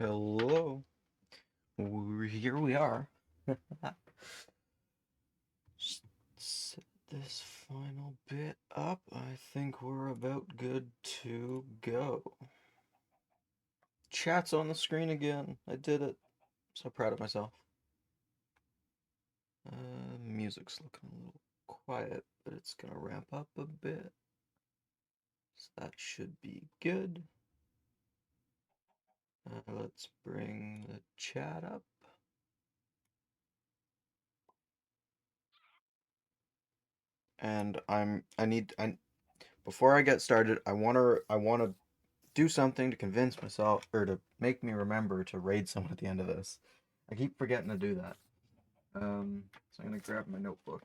Hello. Here we are. Just set this final bit up. I think we're about good to go. Chat's on the screen again. I did it. So proud of myself. Music's looking a little quiet, but it's gonna ramp up a bit. So that should be good. Let's bring the chat up. And before I get started, I wanna do something to convince myself or to make me remember to raid someone at the end of this. I keep forgetting to do that. So I'm gonna grab my notebook.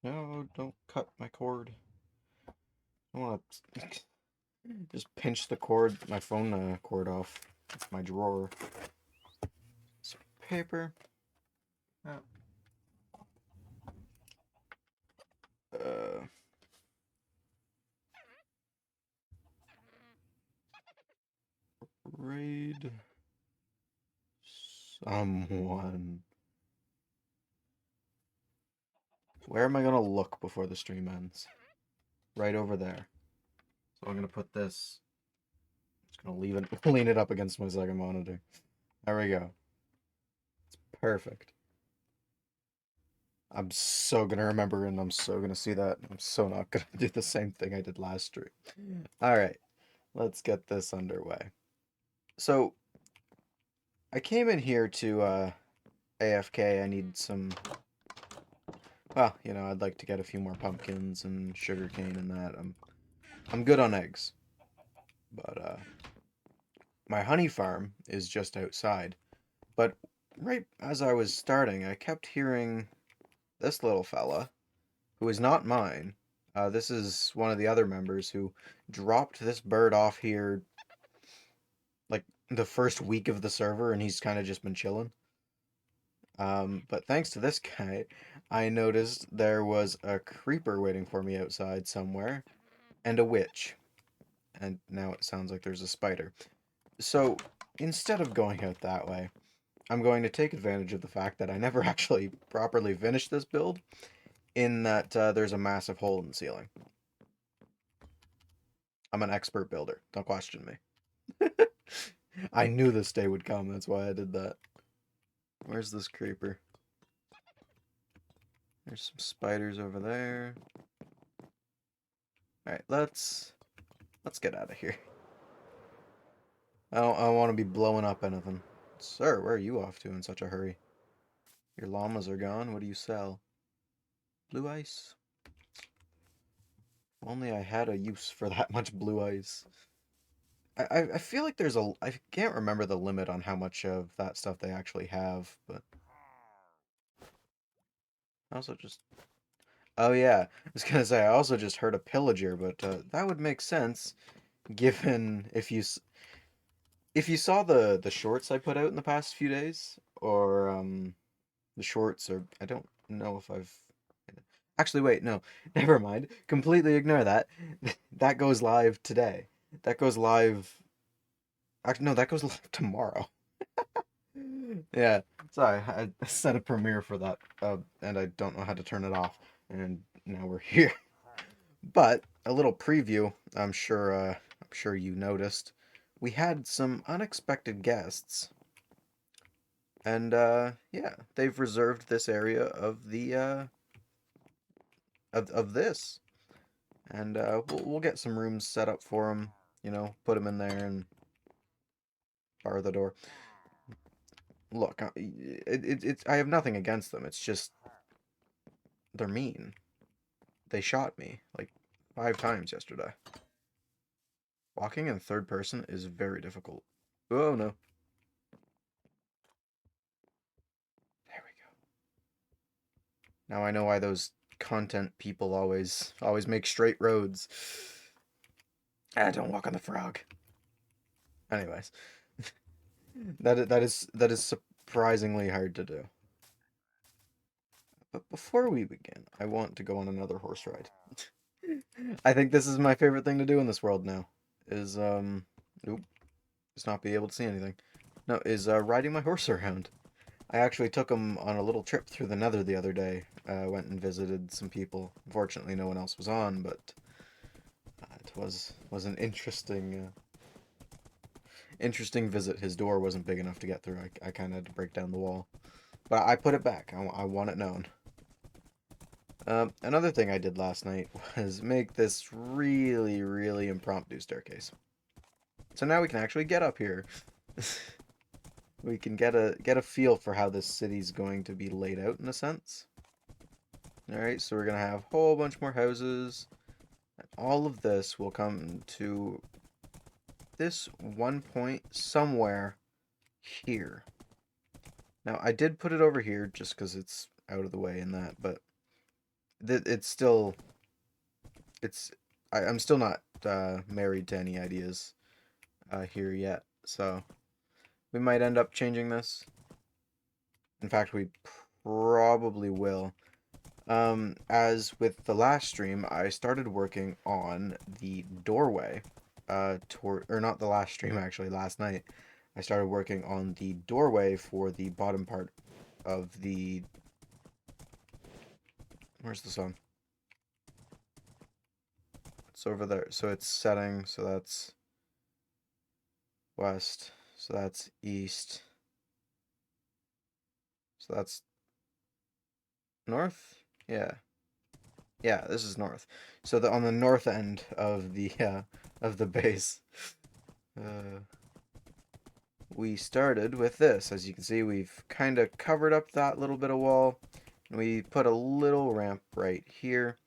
No, don't cut my cord. I want to just pinch the cord, my phone cord off my drawer. Some paper. Uh, uh, raid someone. Where am I gonna look before the stream ends? Right over there. So I'm gonna put this. Just gonna leave it, lean it up against my second monitor. There we go. Perfect. I'm so gonna remember and I'm so gonna see that. I'm so not gonna do the same thing I did last stream. All right, let's get this underway. So I came in here to AFK. I need some. Well, I'd like to get a few more pumpkins and sugarcane and that. I'm good on eggs, but my honey farm is just outside. But right as I was starting, I kept hearing this little fella who is not mine. This is one of the other members who dropped this bird off here like the first week of the server, and he's kind of just been chilling. But thanks to this guy, I noticed there was a creeper waiting for me outside somewhere, and a witch. And now it sounds like there's a spider. So instead of going out that way, I'm going to take advantage of the fact that I never actually properly finished this build, in that there's a massive hole in the ceiling. I'm an expert builder. Don't question me. I knew this day would come. That's why I did that. Where's this creeper? There's some spiders over there. All right, let's get out of here. I don't want to be blowing up anything. Sir, where are you off to in such a hurry? Your llamas are gone. What do you sell? Blue ice? Only I had a use for that much blue ice. I feel like there's a. I can't remember the limit on how much of that stuff they actually have, but I also just. Oh yeah, I was gonna say I also just heard a pillager, but that would make sense given if you saw the shorts I put out in the past few days, or the shorts, or I don't know if I've. Actually, wait, no, never mind. Completely ignore that. That goes live today. That goes live. Actually, no, that goes live tomorrow. Yeah, sorry, I set a premiere for that, and I don't know how to turn it off, and now we're here. But a little preview. I'm sure you noticed. We had some unexpected guests, and yeah, they've reserved this area of the of this, and we'll get some rooms set up for them. Put them in there and bar the door. Look, it's I have nothing against them. It's just they're mean. They shot me like 5 times yesterday. Walking in third person is very difficult. Oh no. There we go. Now I know why those content people always make straight roads. Ah, don't walk on the frog. Anyways, that is surprisingly hard to do. But before we begin, I want to go on another horse ride. I think this is my favorite thing to do in this world now. Is oop. Just not be able to see anything. No, is riding my horse around. I actually took him on a little trip through the Nether the other day. Went and visited some people. Unfortunately, no one else was on, but it was an interesting visit. His door wasn't big enough to get through. I kind of had to break down the wall, but I put it back. I want it known. Another thing I did last night was make this really, really impromptu staircase. So now we can actually get up here. We can get a feel for how this city's going to be laid out in a sense. Alright, so we're gonna have a whole bunch more houses. And all of this will come to this one point somewhere here. Now, I did put it over here just because it's out of the way in that, but it's still, it's, I'm still not married to any ideas here yet, so we might end up changing this. In fact, we probably will. As with the last stream, I started working on the doorway, or not the last stream, actually, last night. I started working on the doorway for the bottom part of the... Where's the sun? It's over there. So it's setting, so that's west, so that's east, so that's north? Yeah. Yeah, this is north. So on the north end of the base, uh, we started with this. As you can see, we've kind of covered up that little bit of wall. And we put a little ramp right here,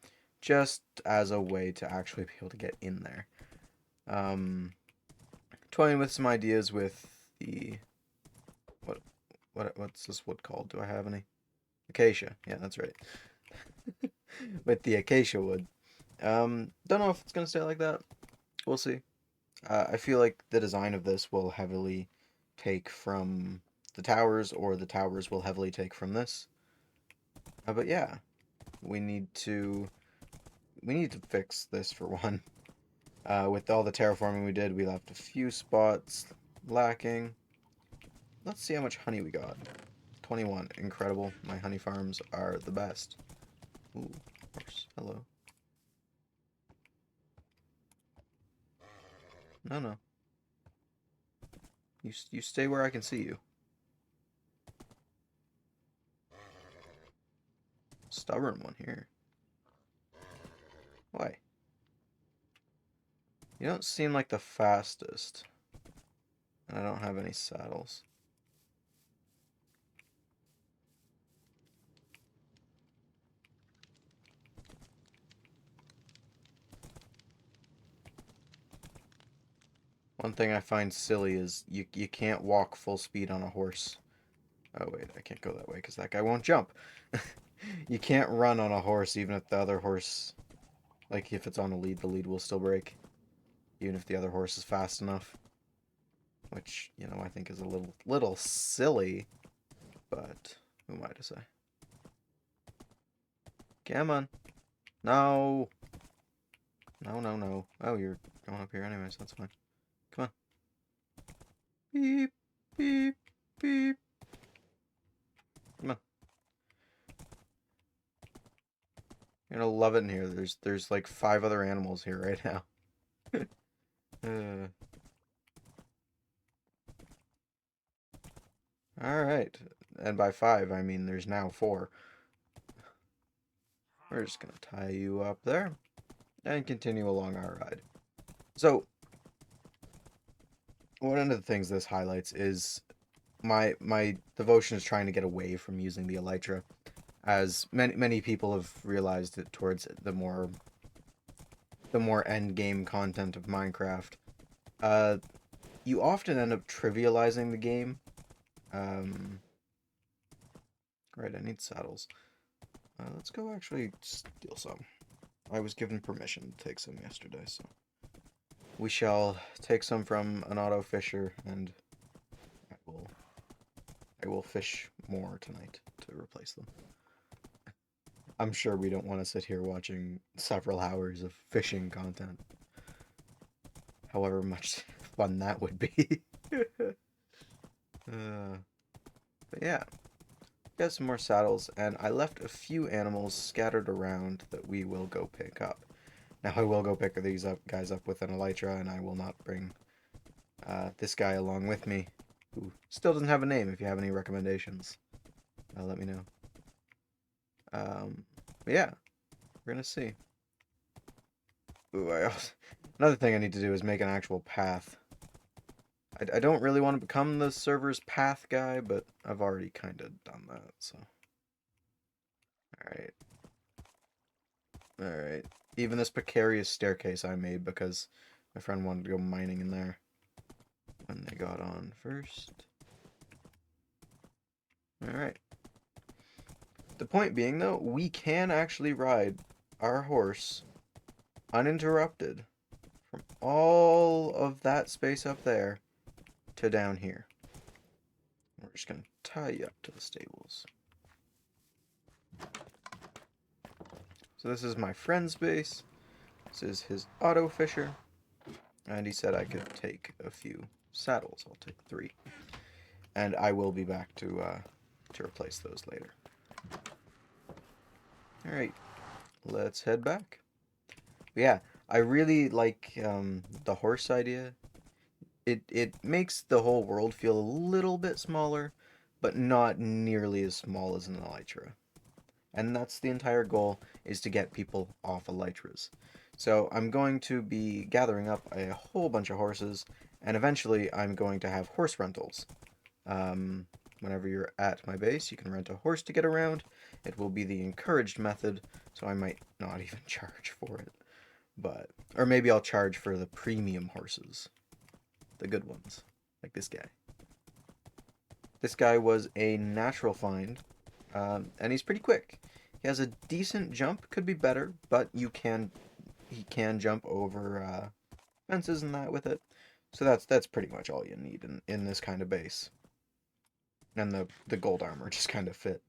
just as a way to actually be able to get in there. Toying with some ideas with the what's this wood called? Do I have any? Acacia. Yeah, that's right. With the acacia wood. Don't know if it's gonna stay like that. We'll see. I feel like the design of this will heavily take from the towers, or the towers will heavily take from this. But yeah, we need to fix this for one. With all the terraforming we did, we left a few spots lacking. Let's see how much honey we got. 21. Incredible. My honey farms are the best. Ooh, horse. Hello. No, no. You stay where I can see you. Stubborn one here. Why? You don't seem like the fastest. And I don't have any saddles. One thing I find silly is you can't walk full speed on a horse. Oh wait, I can't go that way because that guy won't jump. You can't run on a horse even if the other horse, like if it's on a lead, the lead will still break. Even if the other horse is fast enough. Which, you know, I think is a little silly, but who am I to say? Come on. No. No, no, no. Oh, you're going up here anyways, that's fine. Come on. Beep, beep, beep. Come on. You're gonna love it in here. There's like 5 other animals here right now. Alright. And by 5, I mean there's now 4. We're just gonna tie you up there and continue along our ride. So, one of the things this highlights is my devotion is trying to get away from using the elytra, as many people have realized it towards the more end game content of Minecraft. You often end up trivializing the game. Right, I need saddles. Let's go actually steal some. I was given permission to take some yesterday, so we shall take some from an auto fisher, and I will fish more tonight to replace them. I'm sure we don't want to sit here watching several hours of fishing content. However much fun that would be. But yeah, got some more saddles, and I left a few animals scattered around that we will go pick up. Now I will go pick these guys up with an elytra, and I will not bring this guy along with me, who still doesn't have a name. If you have any recommendations, let me know. But yeah, we're gonna see. Ooh, another thing I need to do is make an actual path. I don't really want to become the server's path guy, but I've already kind of done that, so. Alright. Alright. Even this precarious staircase I made because my friend wanted to go mining in there when they got on first. Alright. The point being, though, we can actually ride our horse uninterrupted from all of that space up there to down here. We're just going to tie you up to the stables. So this is my friend's base. This is his auto fisher. And he said I could take a few saddles. I'll take 3. And I will be back to replace those later. Alright, let's head back. But yeah, I really like the horse idea. It makes the whole world feel a little bit smaller, but not nearly as small as an elytra. And that's the entire goal, is to get people off elytras. So I'm going to be gathering up a whole bunch of horses, and eventually I'm going to have horse rentals. Whenever you're at my base, you can rent a horse to get around. It will be the encouraged method, so I might not even charge for it. But, or maybe I'll charge for the premium horses. The good ones, like this guy. This guy was a natural find, and he's pretty quick. He has a decent jump, could be better, but he can jump over fences and that with it. So that's pretty much all you need in this kind of base. And the gold armor just kind of fit.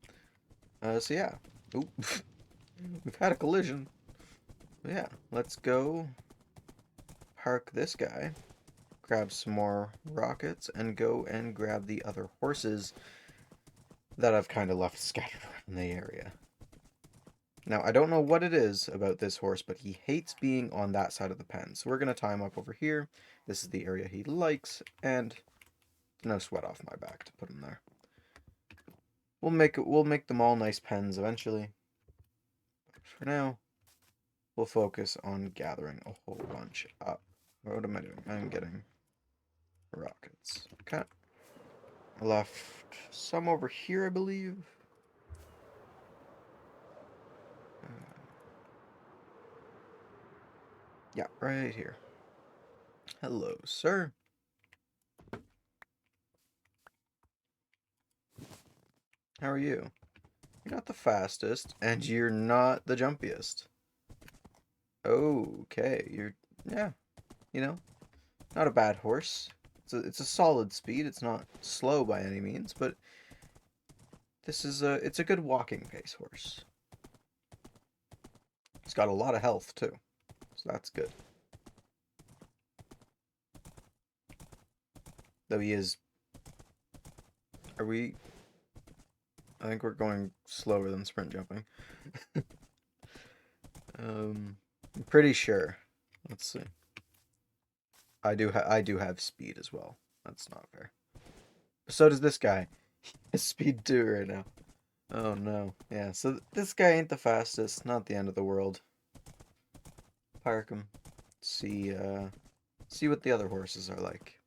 So yeah. Oop. We've had a collision. Yeah, let's go park this guy, grab some more rockets, and go and grab the other horses that I've kind of left scattered around the area. Now, I don't know what it is about this horse, but he hates being on that side of the pen. So we're going to tie him up over here. This is the area he likes, and no sweat off my back to put him there. We'll make them all nice pens eventually. But for now, we'll focus on gathering a whole bunch up. What am I doing? I'm getting rockets. Okay. I left some over here, I believe. Yeah, right here. Hello, sir. How are you? You're not the fastest, and you're not the jumpiest. Okay, yeah, you know, not a bad horse. It's a solid speed. It's not slow by any means, but it's a good walking pace horse. It's got a lot of health too, so that's good. Though he is, are we? I think we're going slower than sprint jumping. I'm pretty sure. Let's see. I do have speed as well. That's not fair. So does this guy. He has speed 2 right now. Oh no. Yeah, so this guy ain't the fastest. Not the end of the world. Park him. See what the other horses are like.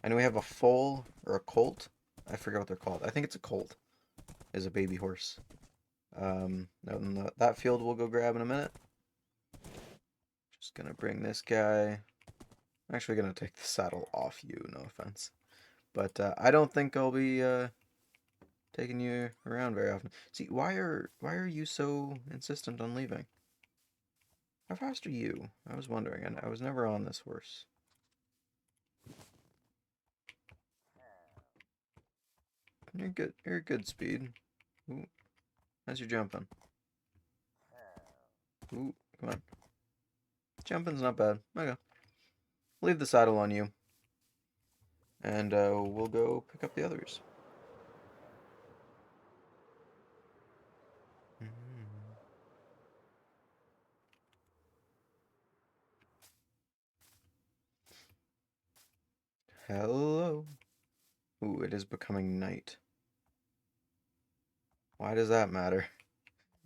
I know we have a foal or a colt. I forget what they're called. I think it's a colt. Is a baby horse. That field we'll go grab in a minute. Just gonna bring this guy. I'm actually gonna take the saddle off you, no offense. But I don't think I'll be taking you around very often. See, why are you so insistent on leaving? How fast are you? I was wondering, and I was never on this horse. You're good speed. Ooh, how's your jumping? Ooh, come on. Jumping's not bad. Okay. Leave the saddle on you. and we'll go pick up the others. Hello. Ooh, it is becoming night. Why does that matter?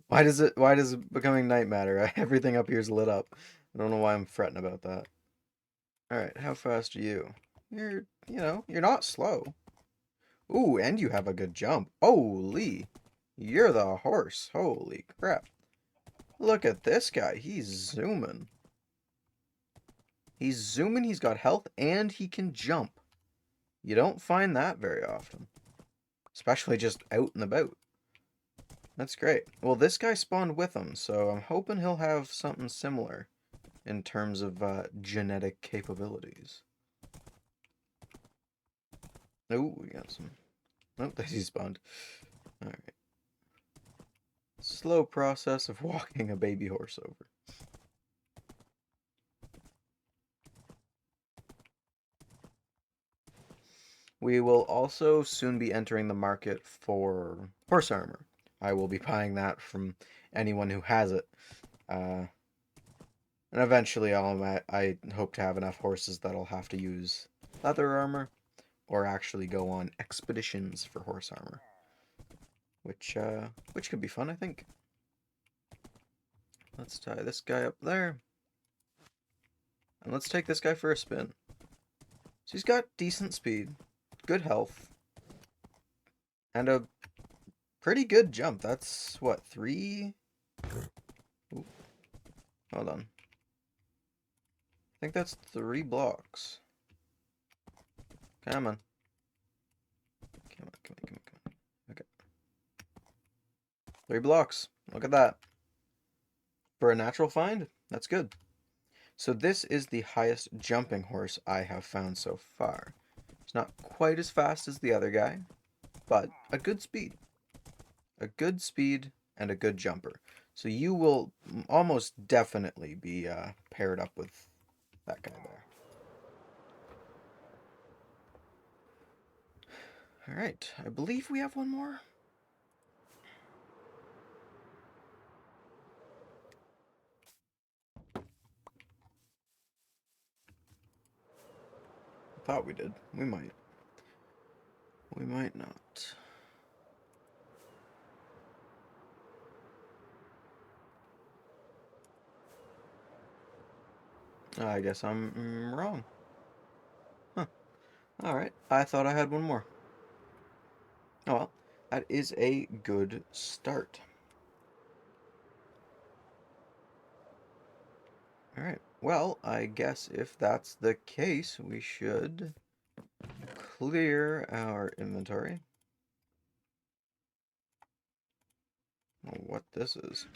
Why does it becoming night matter? Everything up here is lit up. I don't know why I'm fretting about that. Alright, how fast are you? You're not slow. Ooh, and you have a good jump. Holy! You're the horse. Holy crap. Look at this guy. He's zooming. He's zooming, he's got health, and he can jump. You don't find that very often. Especially just out and about. That's great. Well, this guy spawned with him, so I'm hoping he'll have something similar in terms of genetic capabilities. Oh, we got some. Oh, he spawned. Alright. Slow process of walking a baby horse over. We will also soon be entering the market for horse armor. I will be buying that from anyone who has it. And eventually I hope to have enough horses that I'll have to use leather armor or actually go on expeditions for horse armor. Which could be fun, I think. Let's tie this guy up there. And let's take this guy for a spin. So he's got decent speed, good health, and a pretty good jump. That's what, 3? Ooh, hold on. I think that's 3 blocks. Come on. Come on, come on, come on, come on. Okay. 3 blocks. Look at that. For a natural find, that's good. So this is the highest jumping horse I have found so far. It's not quite as fast as the other guy, but a good speed. A good speed and a good jumper. So you will almost definitely be paired up with that guy there. Alright, I believe we have one more. I thought we did. We might. We might not. I guess I'm wrong. Huh. Alright, I thought I had one more. Oh well, that is a good start. Alright, well, I guess if that's the case, we should clear our inventory. What this is.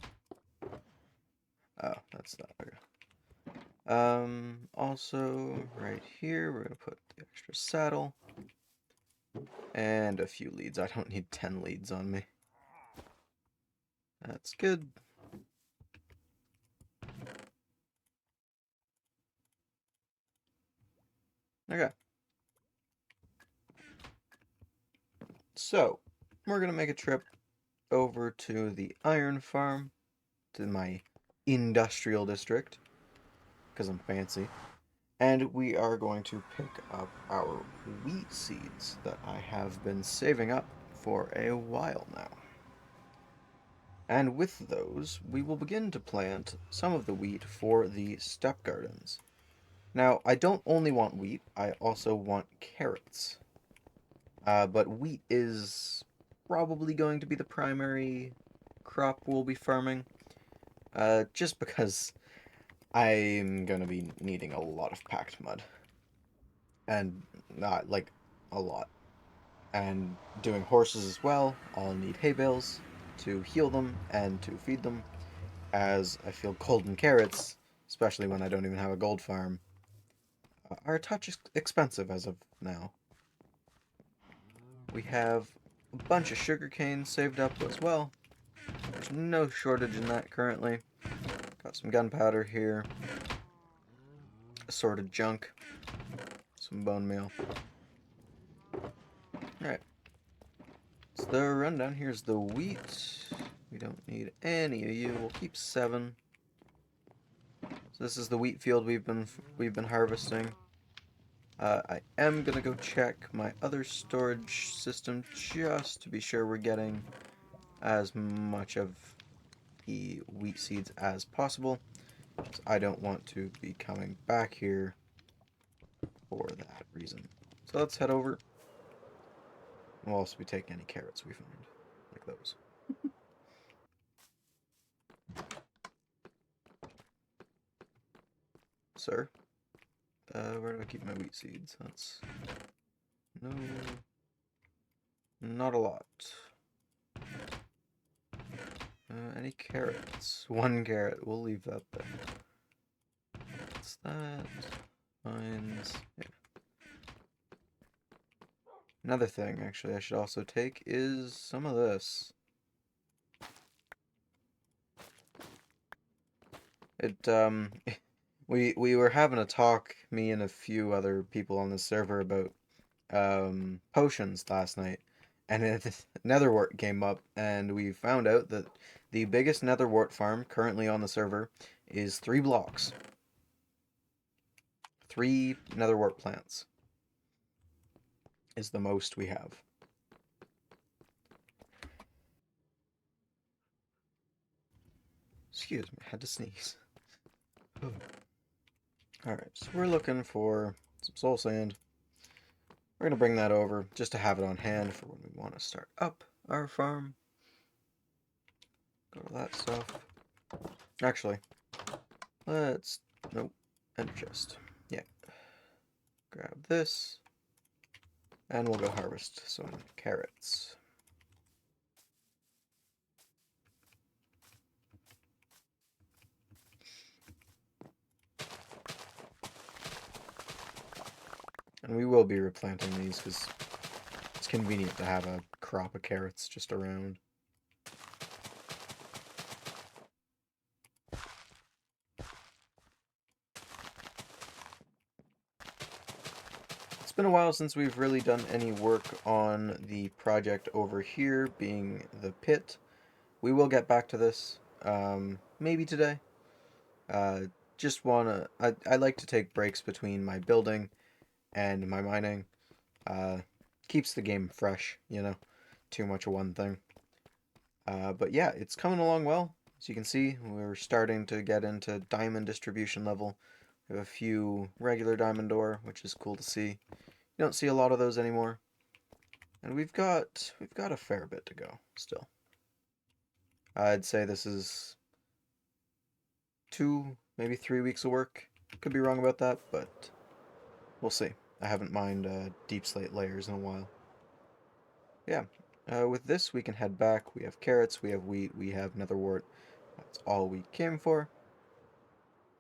Oh, that's not okay. Also, right here, we're gonna put the extra saddle. And a few leads. I don't need 10 leads on me. That's good. Okay. So, we're gonna make a trip over to the iron farm, to my industrial district, because I'm fancy. And we are going to pick up our wheat seeds that I have been saving up for a while now. And with those, we will begin to plant some of the wheat for the step gardens. Now, I don't only want wheat, I also want carrots. But wheat is probably going to be the primary crop we'll be farming. Just because I'm going to be needing a lot of packed mud. And not, like, a lot. And doing horses as well, I'll need hay bales to heal them and to feed them, as I feel golden carrots, especially when I don't even have a gold farm, are a touch expensive as of now. We have a bunch of sugarcane saved up as well. There's no shortage in that currently. Got some gunpowder here, assorted junk, some bone meal. the rundown. Here's the wheat. We don't need any of you. We'll keep 7. So this is the wheat field we've been harvesting. I am gonna go check my other storage system just to be sure we're getting as much of the wheat seeds as possible. I don't want to be coming back here for that reason. So let's head over. We'll also be taking any carrots we find, like those. Sir, where do I keep my wheat seeds? That's no, not a lot. Any carrots? 1 carrot. We'll leave that there. What's that? Mines. Yeah. Another thing, actually, I should also take is some of this. We were having a talk, me and a few other people on the server, about potions last night, and netherwort came up, and we found out that the biggest netherwort farm currently on the server is 3 blocks. 3 netherwort plants is the most we have. Excuse me, I had to sneeze. Alright, so we're looking for some soul sand. We're going to bring that over just to have it on hand for when we want to start up our farm. Go to that stuff. Actually, let's... Nope. Ender chest. Yeah. Grab this. And we'll go harvest some carrots. And we will be replanting these because it's convenient to have a crop of carrots just around. It's been a while since we've really done any work on the project over here, being the pit. We will get back to this, maybe today. Just wanna... I like to take breaks between my building and my mining. Keeps the game fresh, you know? Too much of one thing. But yeah, it's coming along well. As you can see, we're starting to get into diamond distribution level. We have a few regular diamond ore, which is cool to see. You don't see a lot of those anymore. And we've got a fair bit to go still. I'd say this is 2, maybe 3 weeks of work. Could be wrong about that, but we'll see. I haven't mined deep slate layers in a while. Yeah, with this we can head back. We have carrots, we have wheat, we have netherwort. That's all we came for.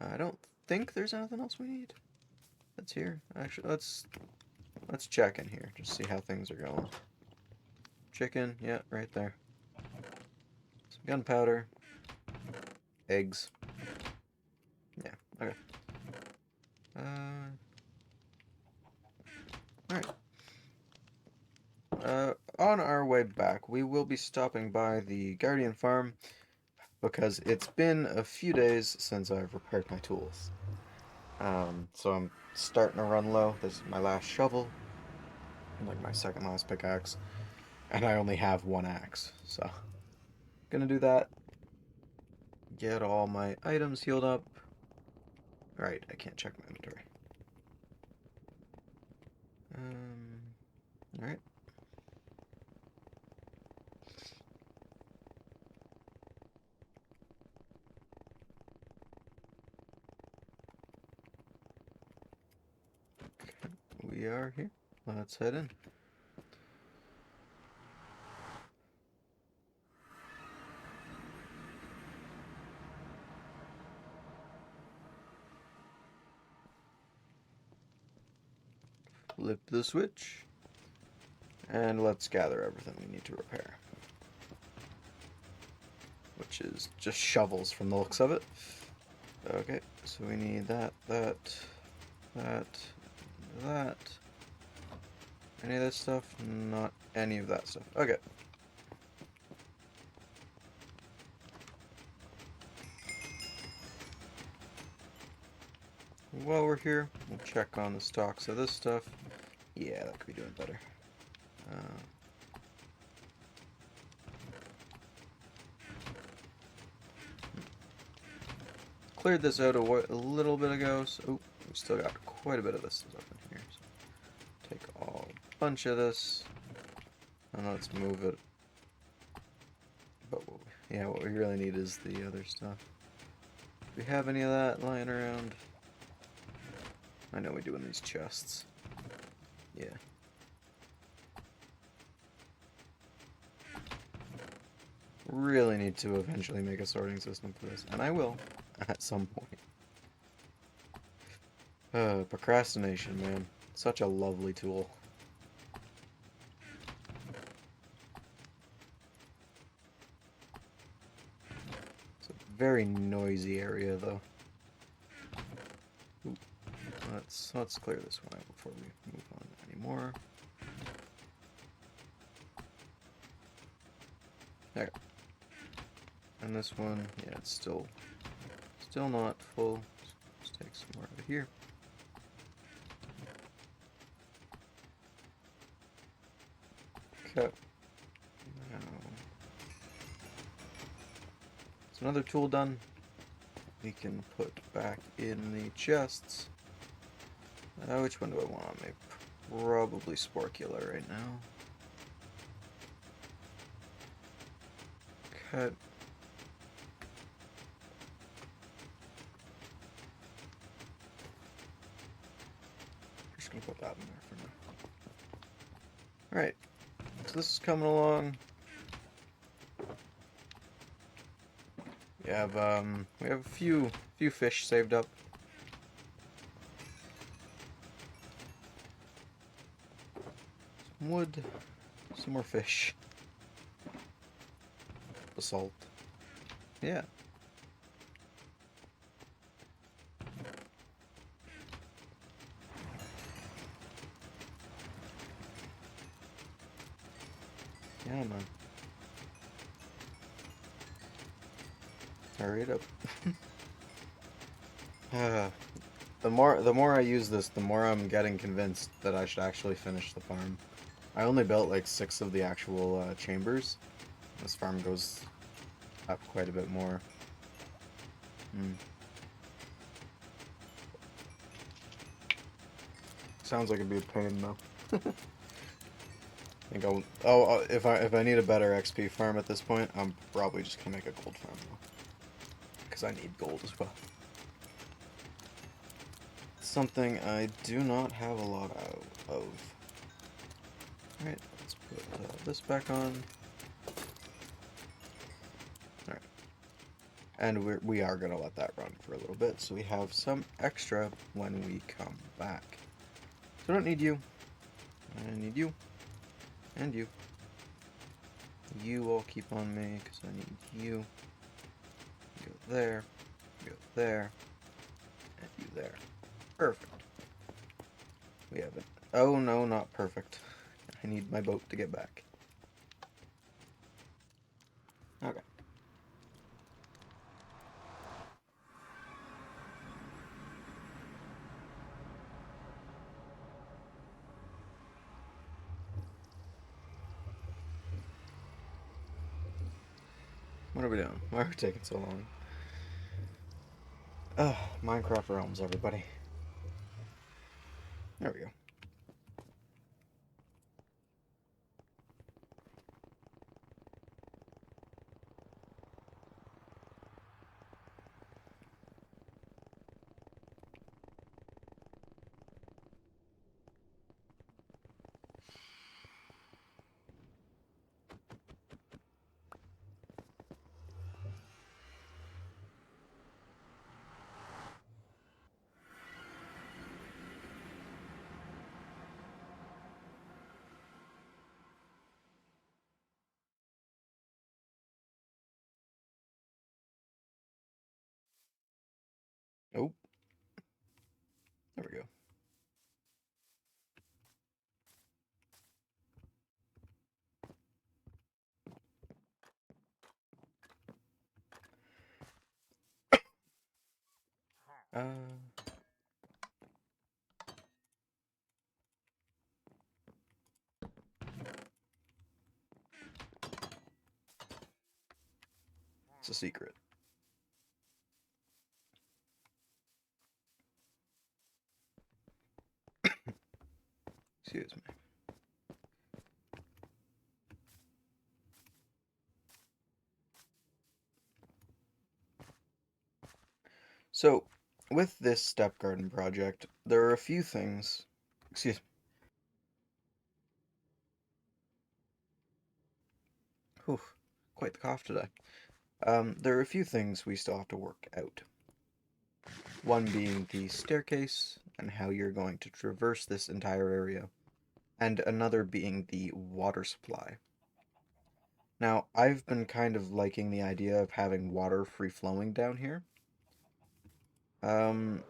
I don't think there's anything else we need. That's here. Actually, let's check in here, just see how things are going. Chicken, yeah, right there. Some gunpowder. Eggs. Yeah, okay. Alright. On our way back, we will be stopping by the Guardian Farm because it's been a few days since I've repaired my tools. So I'm starting to run low. This is my last shovel, like my second last pickaxe, and I only have 1 axe, so gonna do that. Get all my items healed up. Alright, I can't check my inventory. Alright. We are here. Let's head in. Flip the switch. And let's gather everything we need to repair. Which is just shovels from the looks of it. Okay, so we need that. Any of that stuff? Not any of that stuff. Okay. while we're here, we'll check on the stocks of this stuff. Yeah, that could be doing better. Cleared this out a little bit ago, so we still got quite a bit of this stuff in here. So take a bunch of this, and let's move it. But what we really need is the other stuff. Do we have any of that lying around? I know we do in these chests. Yeah. Really need to eventually make a sorting system for this, and I will at some point. Procrastination, man. Such a lovely tool. It's a very noisy area, though. Ooh. Let's clear this one out before we move on anymore. Okay. And this one, yeah, it's still not full. Let's take some more of it here. Okay. Now, it's another tool done. We can put back in the chests. Which one do I want on me? Probably Sporcula right now. Cut. Just gonna put that in there for now. Alright. So this is coming along. We have a few fish saved up. Some wood, some more fish. Basalt. Yeah. Yeah, man. Hurry it up. The more I use this, the more I'm getting convinced that I should actually finish the farm. I only built like 6 of the actual chambers. This farm goes up quite a bit more. Sounds like it'd be a pain though. I think if I need a better XP farm at this point, I'm probably just gonna make a gold farm though, because I need gold as well. Something I do not have a lot of. Alright, let's put this back on. Alright. And we are going to let that run for a little bit, so we have some extra when we come back. So I don't need you. I need you. And you. You all keep on me, because I need you. Go there. Go there. And you there. Perfect. We have it. Oh no, not perfect. I need my boat to get back. Okay. What are we doing? Why are we taking so long? Minecraft Realms, everybody. There we go. Oh, there we go. a secret. Excuse me. So, with this step garden project, there are a few things. Excuse me. Whew, quite the cough today. There are a few things we still have to work out. One being the staircase and how you're going to traverse this entire area, and another being the water supply. Now, I've been kind of liking the idea of having water free flowing down here. Um,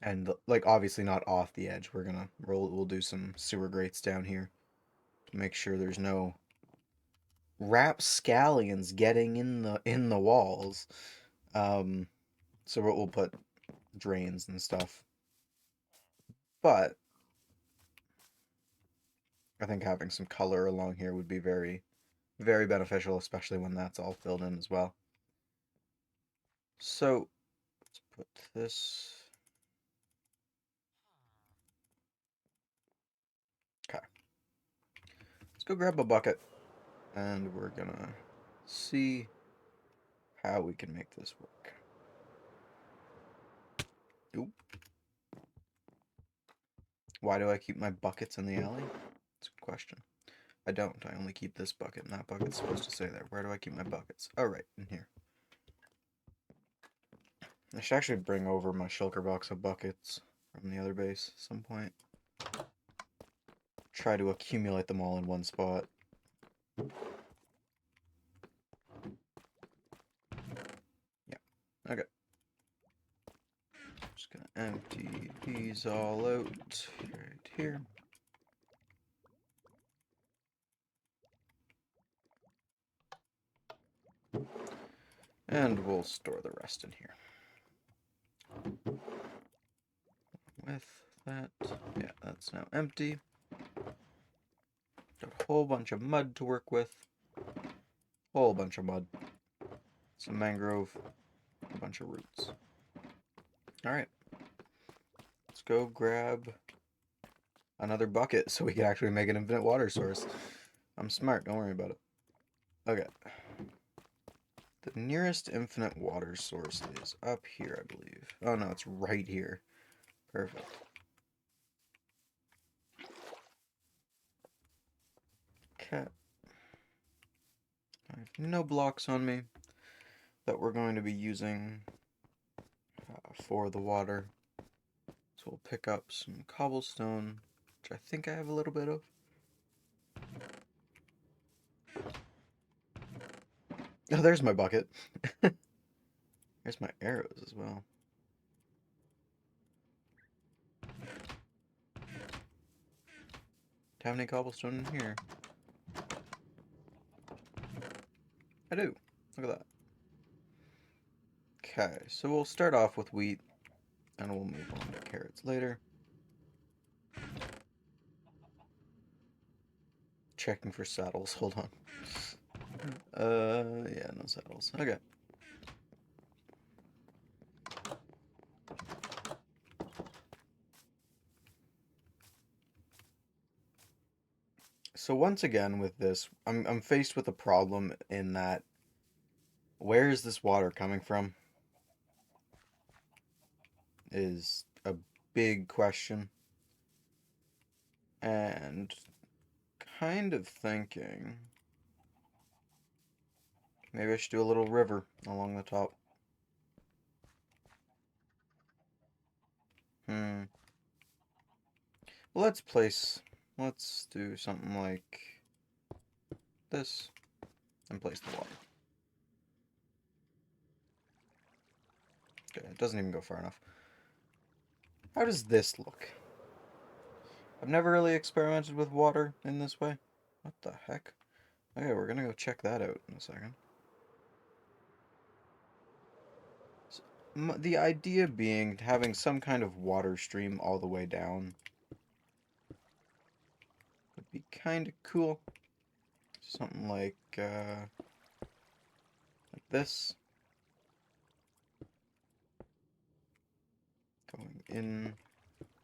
and like obviously not off the edge. We'll do some sewer grates down here to make sure there's no rapscallions getting in the walls. Um, so we'll put drains and stuff. But I think having some color along here would be very, very beneficial, especially when that's all filled in as well. So let's put this. Okay, let's go grab a bucket, and we're gonna see how we can make this work. Oop. Why do I keep my buckets in the alley? That's a good question. I don't. I only keep this bucket, and that bucket's supposed to stay there. Where do I keep my buckets? Oh, right, in here. I should actually bring over my shulker box of buckets from the other base at some point. Try to accumulate them all in one spot. Yeah, okay. Just gonna empty these all out right here. And we'll store the rest in here. With that, yeah, that's now empty. Got a whole bunch of mud to work with. Whole bunch of mud. Some mangrove. A bunch of roots. Alright. Let's go grab another bucket so we can actually make an infinite water source. I'm smart, don't worry about it. Okay. The nearest infinite water source is up here, I believe. Oh no, it's right here. Perfect. Okay. I have no blocks on me that we're going to be using for the water. So we'll pick up some cobblestone, which I think I have a little bit of. Oh, there's my bucket. There's my arrows as well. Do I have any cobblestone in here? I do. Look at that. Okay, so we'll start off with wheat, and we'll move on to carrots later. Checking for saddles. Hold on. Yeah, no saddles. Okay. So once again with this, I'm faced with a problem in that where is this water coming from is a big question. And kind of thinking maybe I should do a little river along the top. Hmm. Well, let's do something like this and place the water. Okay, it doesn't even go far enough. How does this look? I've never really experimented with water in this way. What the heck? Okay, we're gonna go check that out in a second. So, the idea being having some kind of water stream all the way down would be kind of cool. Something like, like this. Going in.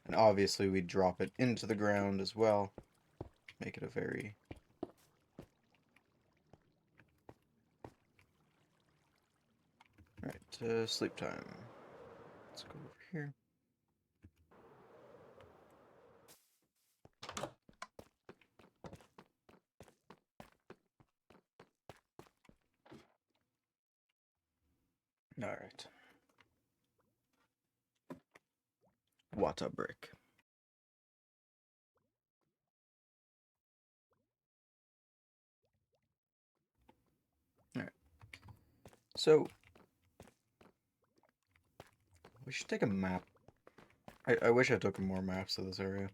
And obviously we drop it into the ground as well. Make it a very... Alright, sleep time. Let's go over here. Alright. Water brick. Alright. So, we should take a map. I wish I took more maps of this area.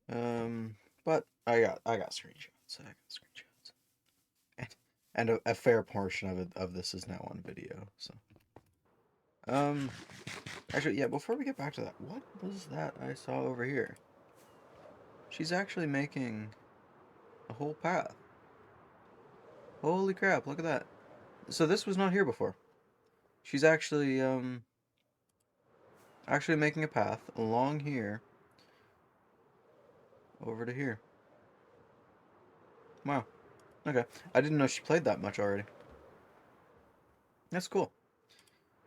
But I got screenshots. I got screenshots. And a fair portion of this is now on video, so. Actually, yeah, before we get back to that, what was that I saw over here? She's actually making a whole path. Holy crap, look at that. So this was not here before. She's actually making a path along here over to here. Wow. Okay. I didn't know she played that much already. That's cool.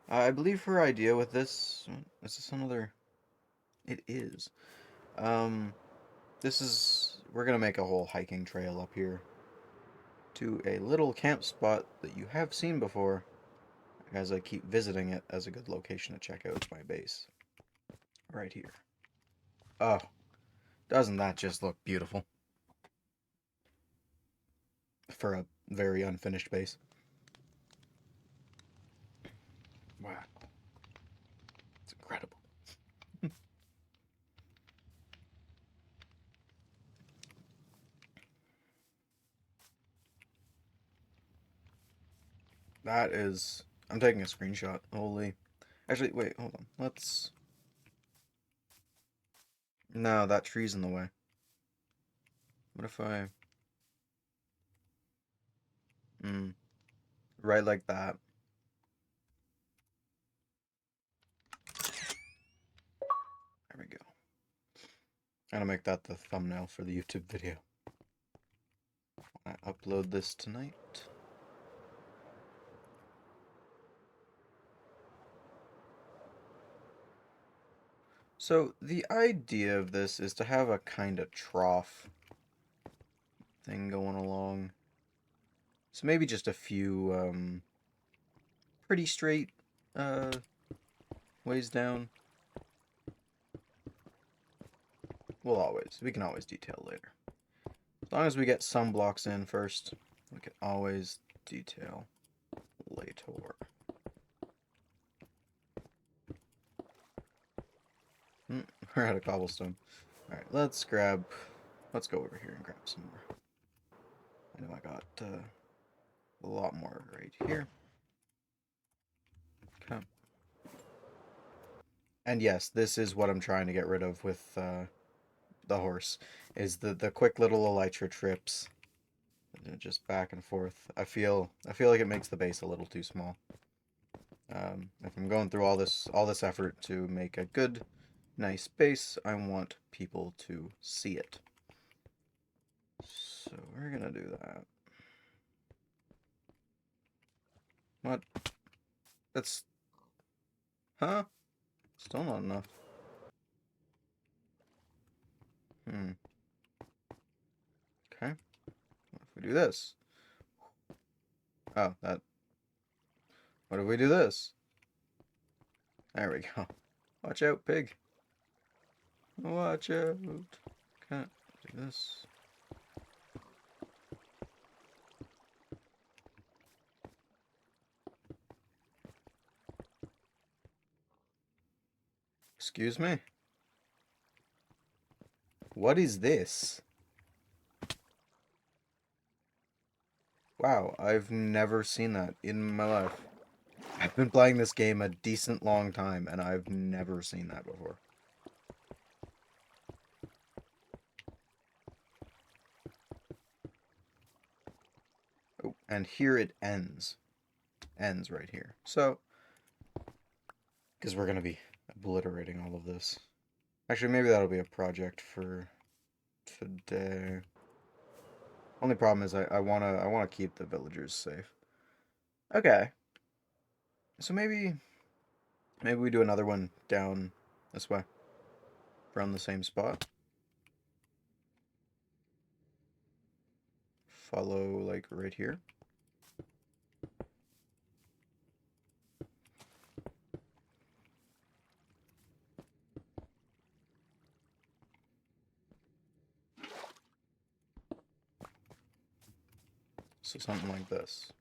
I believe her idea with this... Is this another... It is. This is... We're gonna make a whole hiking trail up here to a little camp spot that you have seen before, as I keep visiting it as a good location to check out my base. Right here. Oh, doesn't that just look beautiful? For a very unfinished base. Wow. It's incredible. That is... I'm taking a screenshot. Holy... Actually, wait, hold on. Let's... No, that tree's in the way. What if I... Right like that. There we go. I'm gonna make that the thumbnail for the YouTube video. I upload this tonight. So, the idea of this is to have a kind of trough thing going along. So maybe just a few, pretty straight, ways down. We can always detail later. As long as we get some blocks in first, we can always detail later. We're out of cobblestone. Alright, let's go over here and grab some more. I know I got a lot more right here. Okay. And yes, this is what I'm trying to get rid of with the horse, is the quick little elytra trips. Just back and forth. I feel like it makes the base a little too small. If I'm going through all this effort to make a good, nice base, I want people to see it. So we're gonna do that. What? That's... Huh? Still not enough. Okay. What if we do this? Oh, that... What if we do this? There we go. Watch out, pig. Watch out. Okay, do this. Excuse me? What is this? Wow, I've never seen that in my life. I've been playing this game a decent long time, and I've never seen that before. Oh, and here it ends. Ends right here. So, because we're going to be obliterating all of this. Actually, maybe that'll be a project for today. Only problem is I wanna keep the villagers safe. Okay. So maybe we do another one down this way. From the same spot. Follow like right here. So something like this.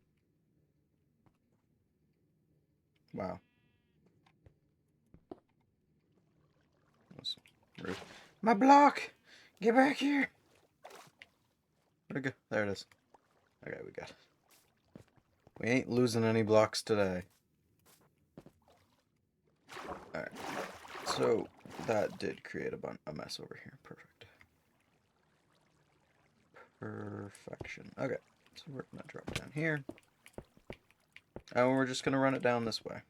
Wow. That's rude. My block! Get back here! Where'd it go? There it is. Okay, we got it. We ain't losing any blocks today. Alright. So, that did create a mess over here. Perfect. Perfection. Okay. So we're gonna drop down here. And we're just gonna run it down this way.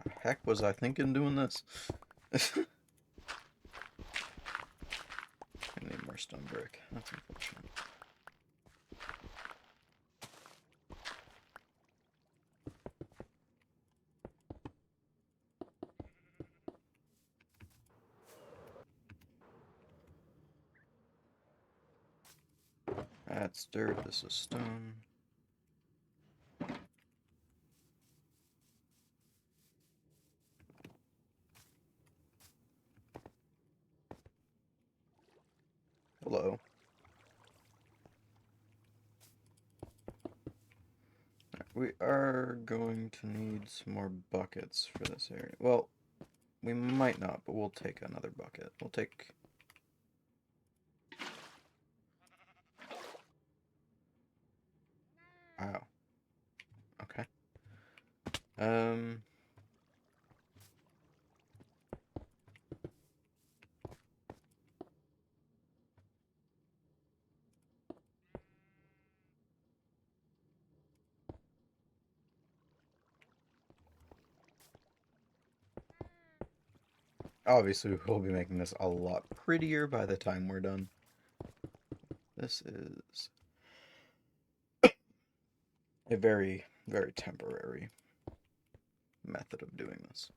The heck was I thinking doing this? I need more stone brick. That's unfortunate. That's dirt. This is stone. Hello. We are going to need some more buckets for this area. Well, we might not, but we'll take another bucket. We'll take... Wow. Okay. Obviously, we'll be making this a lot prettier by the time we're done. This is a very, very temporary method of doing this.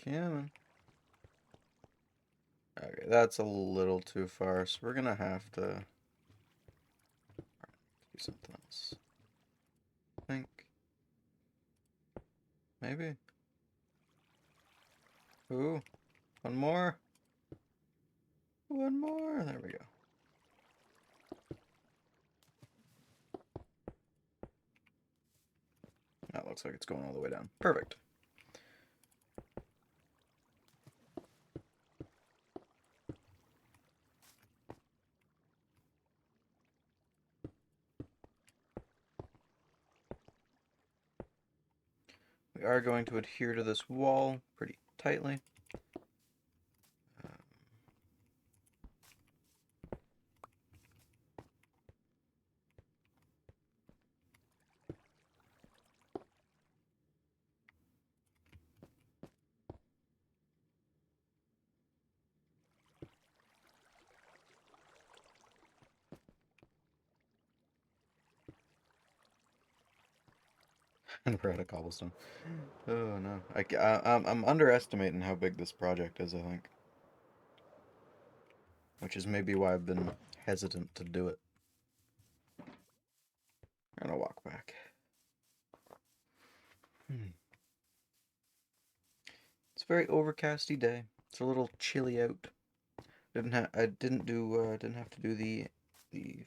Come on. Okay, that's a little too far, so we're gonna have to do something else. I think. Maybe. Ooh, one more. One more. There we go. That looks like it's going all the way down. Perfect. We are going to adhere to this wall pretty tightly. And we're out of cobblestone. Oh no. I'm underestimating how big this project is, I think. Which is maybe why I've been hesitant to do it. I'm gonna walk back. It's a very overcasty day. It's a little chilly out. I didn't have to do the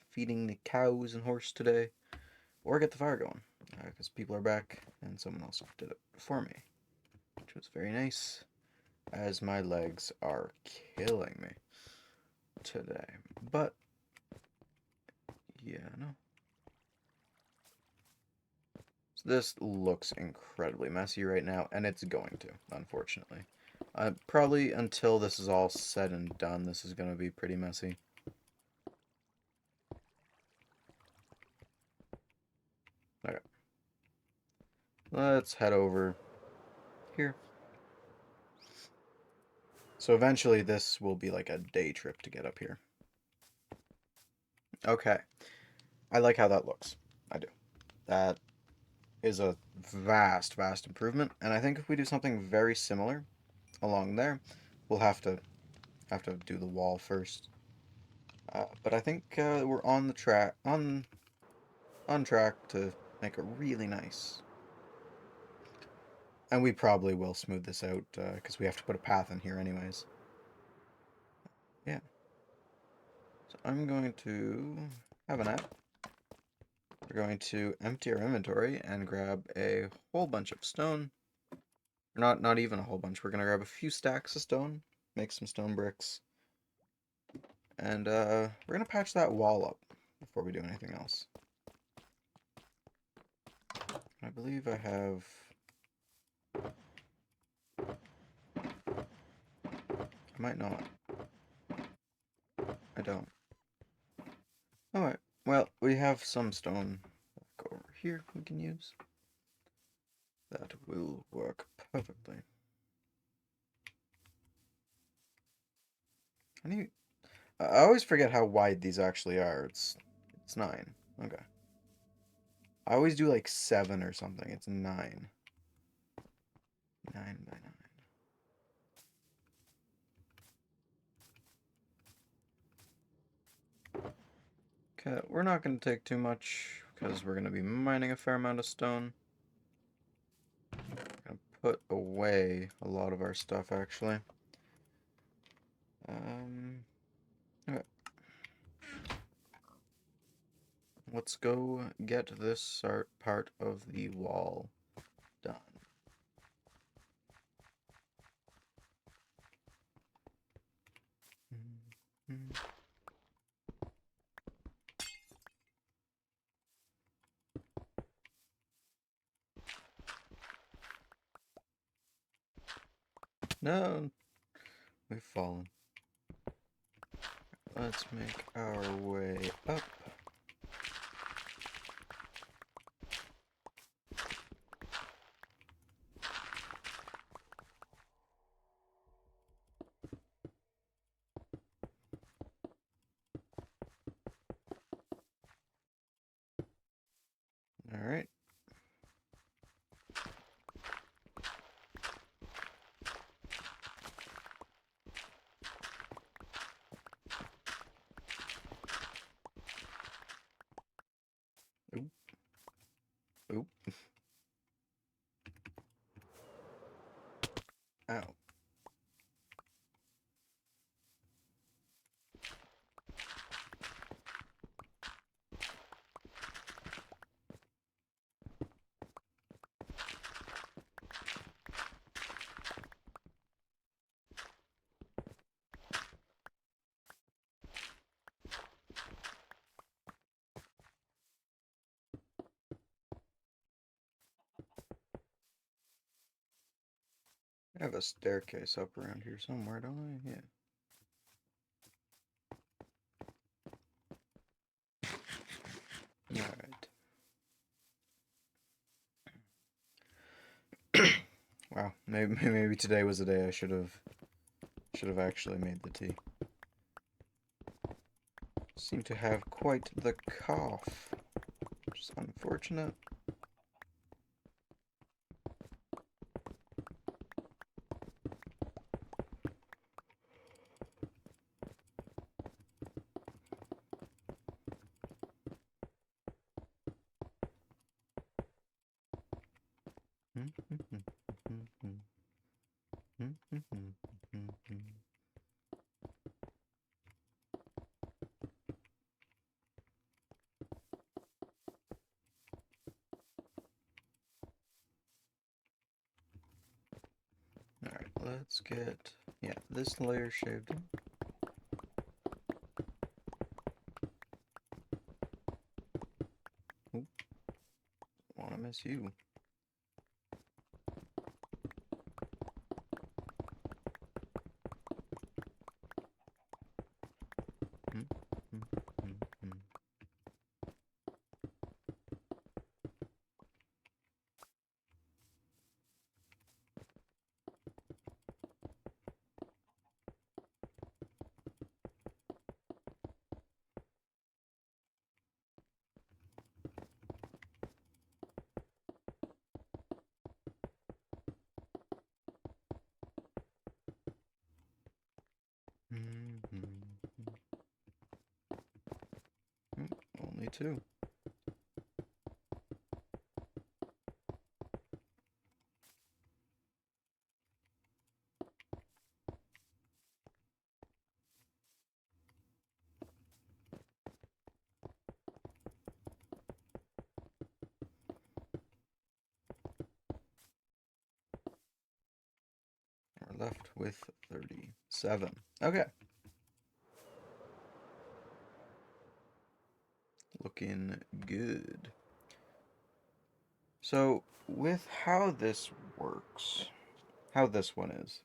feeding the cows and horse today, or get the fire going. because people are back and someone else did it for me, which was very nice, as my legs are killing me today. But yeah, no. So this looks incredibly messy right now, and it's going to, unfortunately. Probably until this is all said and done, this is going to be pretty messy. Okay. Let's head over here. So eventually this will be like a day trip to get up here. Okay. I like how that looks. I do. That is a vast, vast improvement. And I think if we do something very similar along there, we'll have to do the wall first. But I think we're on the track on track to make it really nice. And we probably will smooth this out because we have to put a path in here anyways. Yeah. So I'm going to have a nap. We're going to empty our inventory and grab a whole bunch of stone. Not even a whole bunch. We're going to grab a few stacks of stone, make some stone bricks, and we're going to patch that wall up before we do anything else. I believe I have... I might not. I don't. Alright. Well, we have some stone over here we can use. That will work perfectly. I always forget how wide these actually are. It's 9. Okay. I always do like 7 or something. It's 9. 9 by 9. Okay, we're not going to take too much because we're going to be mining a fair amount of stone. Gonna put away a lot of our stuff actually. Okay. Let's go get this part of the wall done. No, we've fallen. Let's make our way up. Alright. Oop. Oop. Ow. I have a staircase up around here somewhere, don't I? Yeah. Alright. Wow, maybe today was the day I should have actually made the tea. Seem to have quite the cough, which is unfortunate. let's get, yeah, this layer shaved in. Oop, wanna miss you. Mm, mm, mm, mm. Only two. We're left with 37. Okay. Looking good. So, with how this works, how this one is,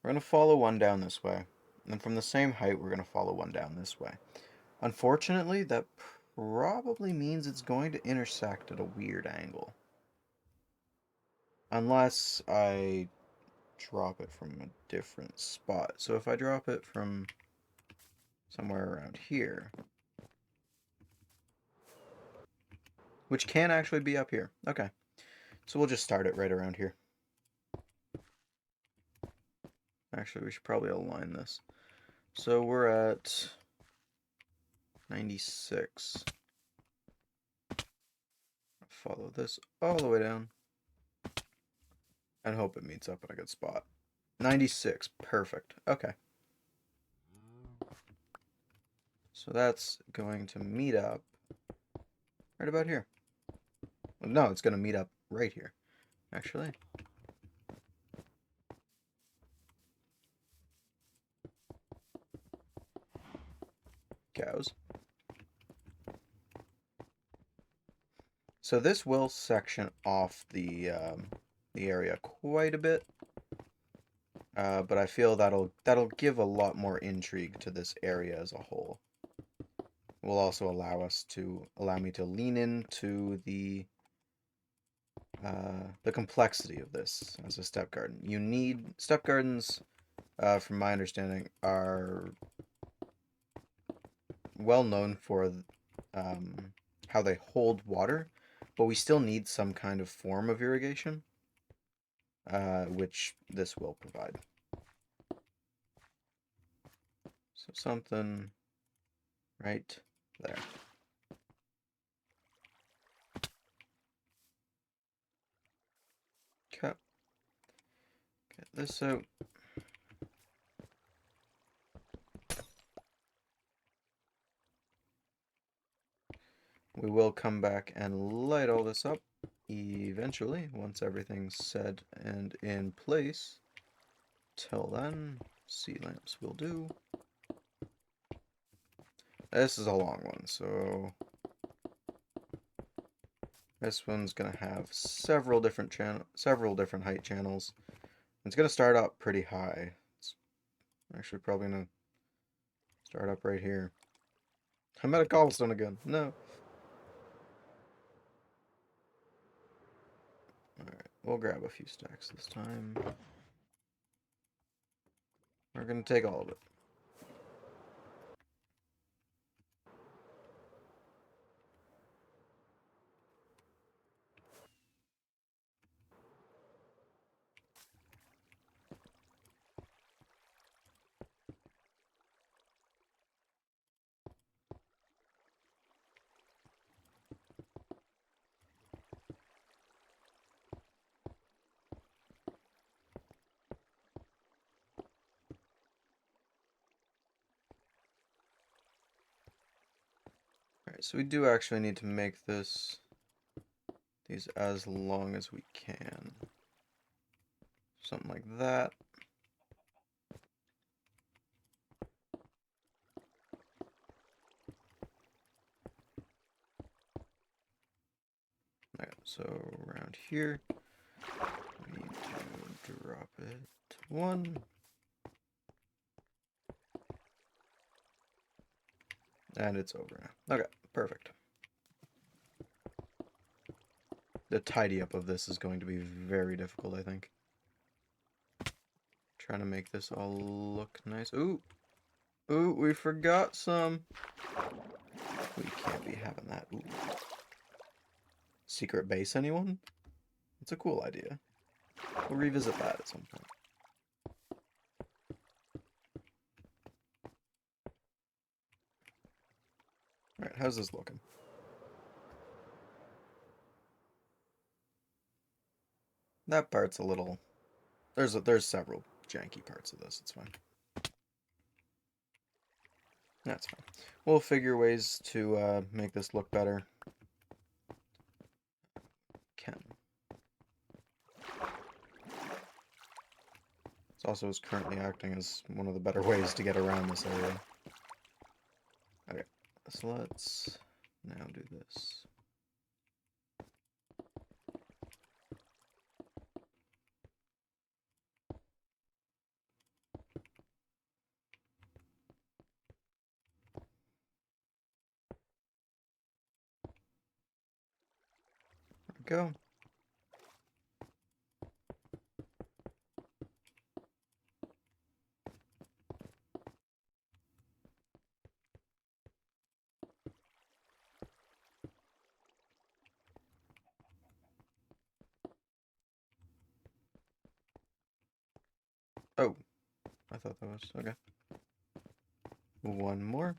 we're going to follow one down this way. And from the same height, we're going to follow one down this way. Unfortunately, that probably means it's going to intersect at a weird angle. Unless I drop it from a different spot. So if I drop it from somewhere around here, which can actually be up here. Okay. So we'll just start it right around here. Actually, we should probably align this. So we're at 96. Follow this all the way down. And hope it meets up in a good spot. 96. Perfect. Okay. So that's going to meet up right about here. No, it's going to meet up right here, actually. Cows. So this will section off the area quite a bit, but I feel that'll give a lot more intrigue to this area as a whole. Will also allow me to lean into the complexity of this as a step garden. You need step gardens, from my understanding, are well known for how they hold water, but we still need some kind of form of irrigation, which this will provide. So something right there. Okay. Get this out. We will come back and light all this up eventually, once everything's set and in place. Till then, sea lamps will do. This is a long one, so this one's gonna have several different height channels. It's gonna start up pretty high. It's actually probably gonna start up right here. I'm at a cobblestone again. No. Alright, we'll grab a few stacks this time. We're gonna take all of it. Alright, so we do actually need to make these as long as we can. Something like that. So around here, we need to drop it to 1. And it's over now. Okay, perfect. The tidy up of this is going to be very difficult, I think. Trying to make this all look nice. Ooh! Ooh, we forgot some. We can't be having that. Ooh. Secret base, anyone? It's a cool idea. We'll revisit that at some point. Alright, how's this looking? That part's a little... There's several janky parts of this, it's fine. That's fine. We'll figure ways to make this look better. Can. This also is currently acting as one of the better ways to get around this area. Okay, so let's now do this. There we go. Oh, I thought that was... okay. One more.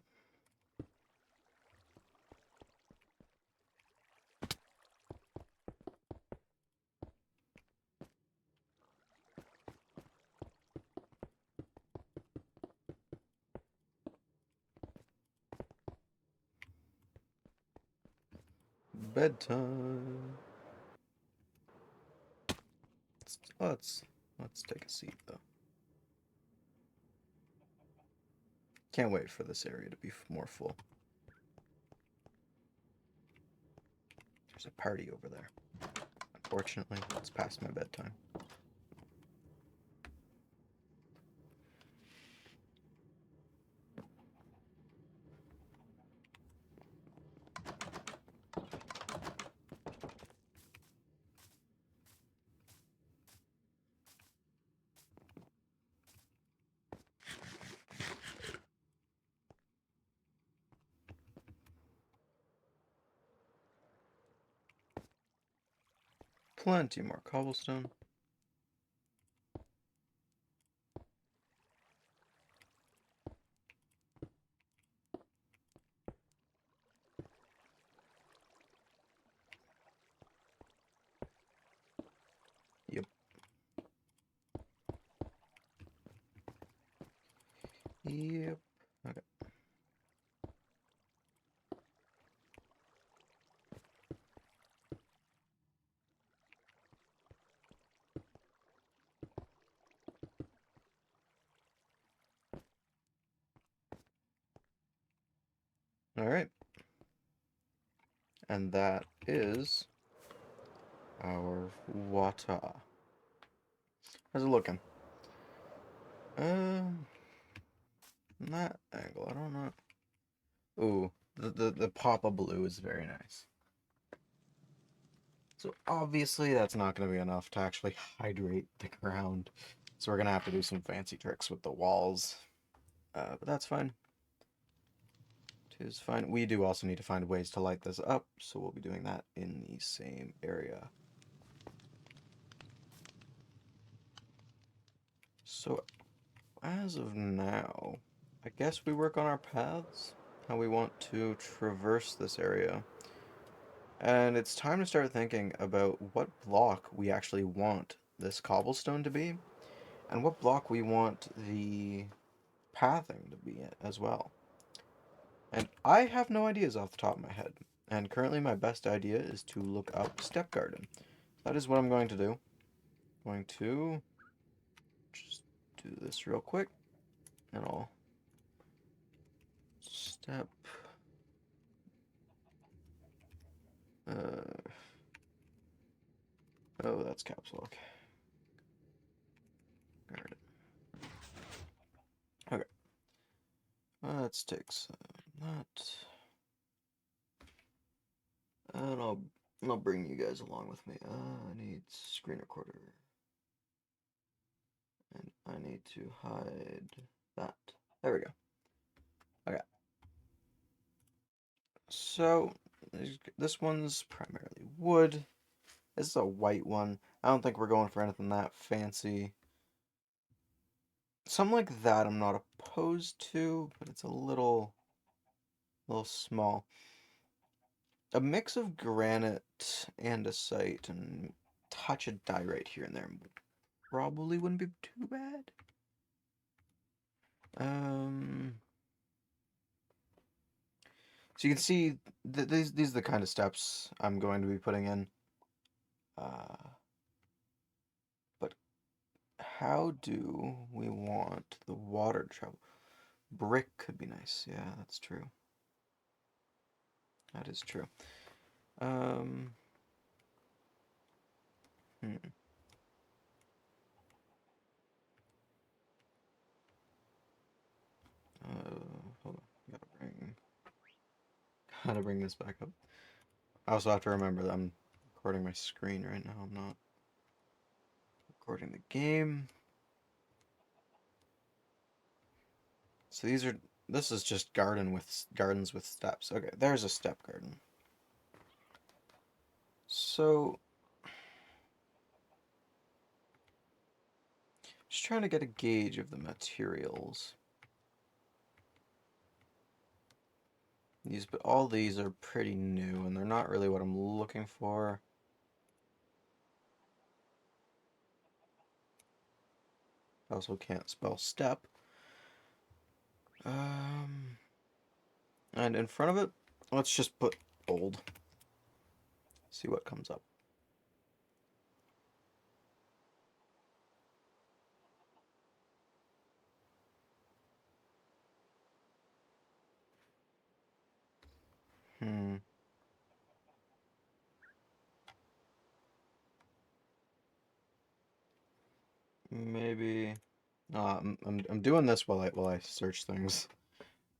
Bedtime. Let's take a seat though. Can't wait for this area to be more full. There's a party over there. Unfortunately, it's past my bedtime. Plenty more cobblestone. Yep. Yep. Okay. Alright. And that is our water. How's it looking? That angle, I don't know. Ooh, the pop of blue is very nice. So obviously that's not going to be enough to actually hydrate the ground. So we're going to have to do some fancy tricks with the walls. But that's fine. It is fine. We do also need to find ways to light this up, so we'll be doing that in the same area. So as of now, I guess we work on our paths, how we want to traverse this area. And it's time to start thinking about what block we actually want this cobblestone to be, and what block we want the pathing to be as well. And I have no ideas off the top of my head, and currently my best idea is to look up step garden. That is what I'm going to do. I'm going to just do this real quick, and I'll step... Oh, that's caps lock. Got it. Okay. Let's take some that. And I'll bring you guys along with me. I need screen recorder. And I need to hide that. There we go. Okay. So this one's primarily wood. This is a white one. I don't think we're going for anything that fancy. Something like that I'm not opposed to, but it's a little small. A mix of granite, andesite, and touch of diorite here and there probably wouldn't be too bad. So you can see these are the kind of steps I'm going to be putting in. But how do we want the water to travel? Brick could be nice. Yeah, that's true. That is true. Um, hmm. Hold on. Gotta bring this back up. I also have to remember that I'm recording my screen right now. I'm not recording the game. So this is just gardens with steps. Okay, there's a step garden. So just trying to get a gauge of the materials. All these are pretty new, and they're not really what I'm looking for. I also can't spell step. And in front of it, let's just put old. See what comes up. Hmm. Maybe. I'm doing this while I search things.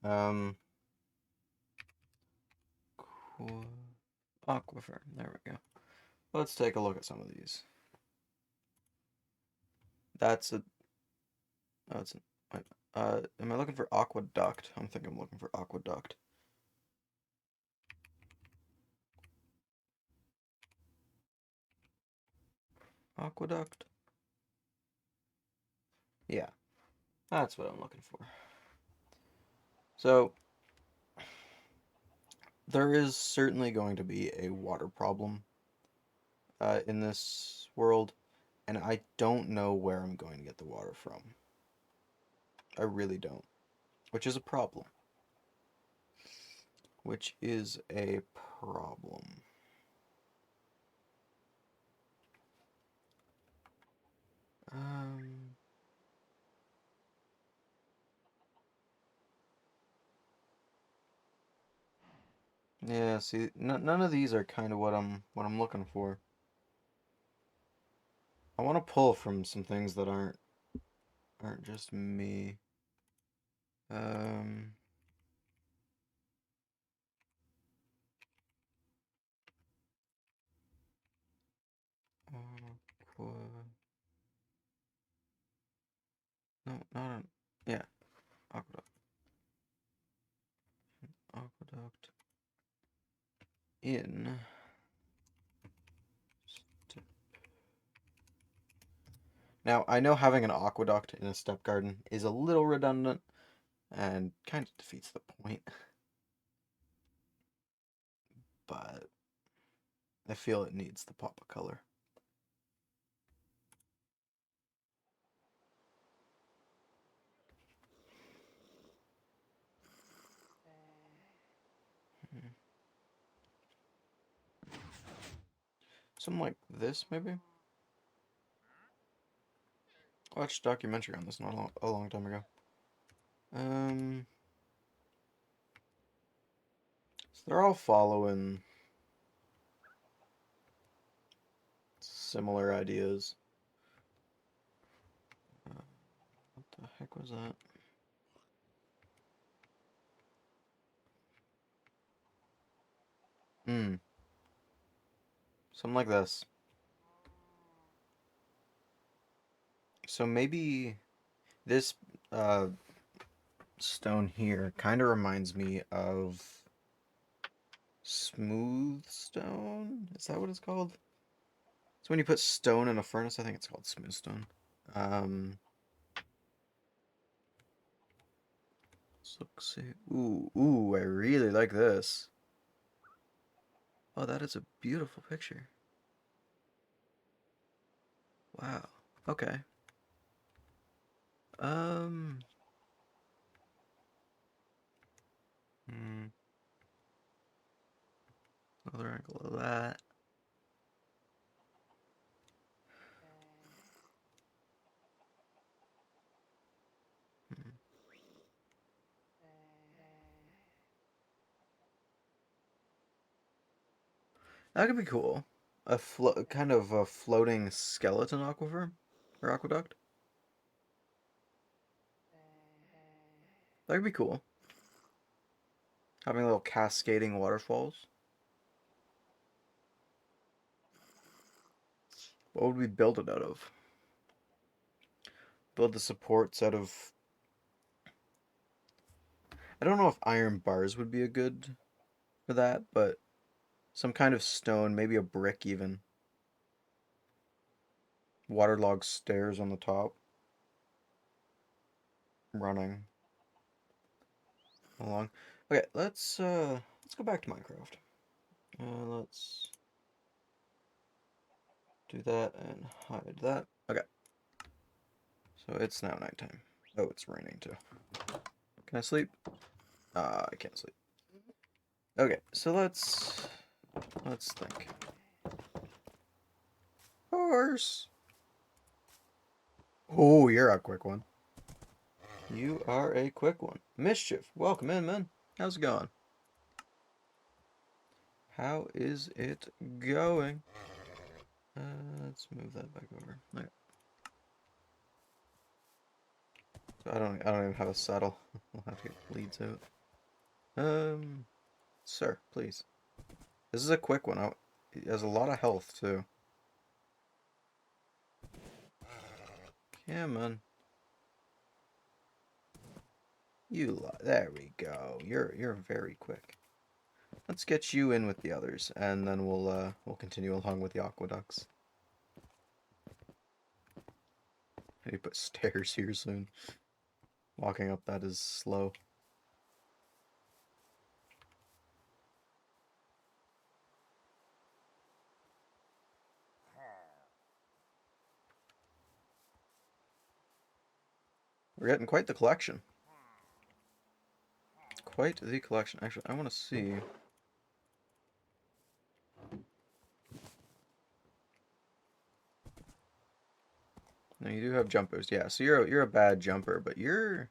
Um. Aquifer. There we go. Let's take a look at some of these. That's a. Oh, it's an. Am I looking for aqueduct? I'm thinking I'm looking for aqueduct. Aqueduct. Yeah, that's what I'm looking for. So there is certainly going to be a water problem in this world, and I don't know where I'm going to get the water from. I really don't, which is a problem. Which is a problem. Um, yeah, see, none of these are kind of what I'm looking for. I want to pull from some things that aren't just me. Um, aqua, no, not an, yeah, aqueduct, aqueduct in. Now, I know having an aqueduct in a step garden is a little redundant and kind of defeats the point, but I feel it needs the pop of color. Hmm. Something like this, maybe? I watched a documentary on this not a long time ago. Um, so they're all following similar ideas. What the heck was that? Hmm. Something like this. So maybe this uh, stone here kind of reminds me of smooth stone. Is that what it's called? So when you put stone in a furnace, I think it's called smooth stone. Um, let's look, see. Ooh, I really like this. Oh, that is a beautiful picture. Wow. Okay. Um, hmm, another angle of that. Hmm. That could be cool. Kind of a floating skeleton aquifer or aqueduct. That could be cool. Having little cascading waterfalls. What would we build it out of? Build the supports out of. I don't know if iron bars would be a good for that, but some kind of stone, maybe a brick even. Waterlogged stairs on the top, running along. Okay, let's go back to Minecraft. Let's do that and hide that. Okay, so it's now nighttime. Oh, it's raining too. Can I sleep? I can't sleep. Okay, so let's think. Horse. Oh, you're a quick one. You are a quick one. Mischief, welcome in, man. How's it going? How is it going? Let's move that back over. Okay. So I don't even have a saddle. I'll have to get leads out. Sir, please. This is a quick one. It has a lot of health too. Come on. There we go. You're very quick. Let's get you in with the others, and then we'll continue along with the aqueducts. I need to put stairs here soon. Walking up that is slow. We're getting quite the collection. Quite the collection. Actually, I want to see. No, you do have jump boost. Yeah, so you're a bad jumper, but you're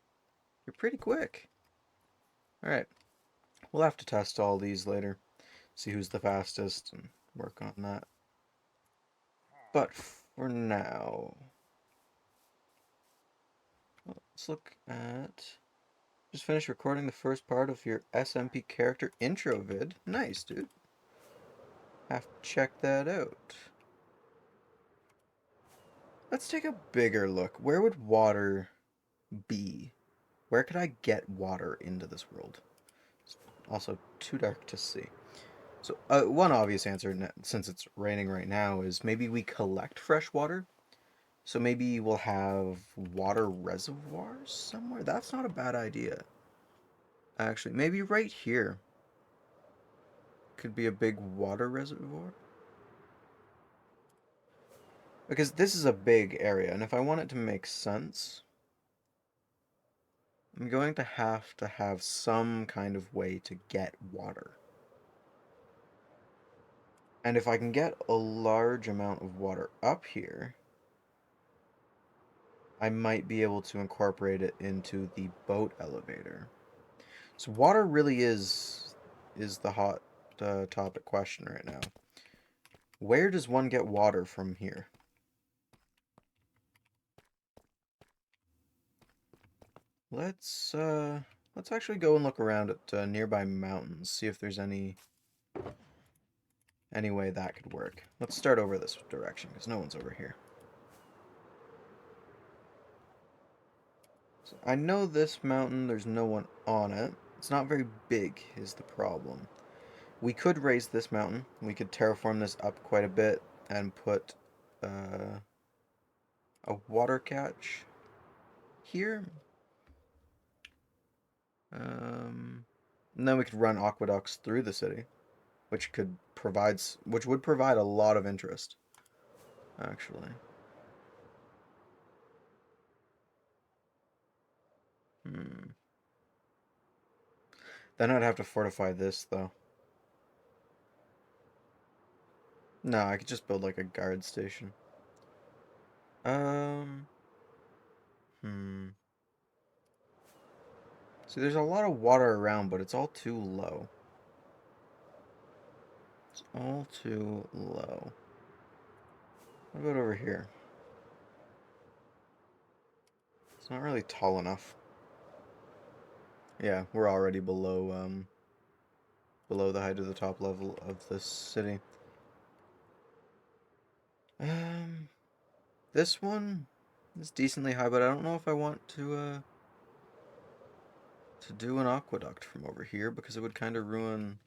pretty quick. All right, we'll have to test all these later, see who's the fastest, and work on that. But for now, let's look at. Just finished recording the first part of your SMP character intro vid. Nice, dude. Have to check that out. Let's take a bigger look. Where would water be? Where could I get water into this world? It's also too dark to see. So, one obvious answer, since it's raining right now, is maybe we collect fresh water. So maybe we'll have water reservoirs somewhere. That's not a bad idea. Actually, maybe right here could be a big water reservoir. Because this is a big area, and if I want it to make sense, I'm going to have some kind of way to get water. And if I can get a large amount of water up here, I might be able to incorporate it into the boat elevator. So water really is the hot topic question right now. Where does one get water from here? Let's uh let's actually go and look around at nearby mountains, see if there's any way that could work. Let's start over this direction because no one's over here. So I know this mountain, there's no one on it. It's not very big is the problem. We could raise this mountain. We could terraform this up quite a bit and put uh, a water catch here. Um, and then we could run aqueducts through the city, which would provide a lot of interest, actually. Hmm. Then I'd have to fortify this though. No, I could just build like a guard station. Um, hmm. See, there's a lot of water around, but it's all too low. It's all too low. What about over here? It's not really tall enough. Yeah, we're already below the height of the top level of this city. Um, this one is decently high, but I don't know if I want to do an aqueduct from over here because it would kind of ruin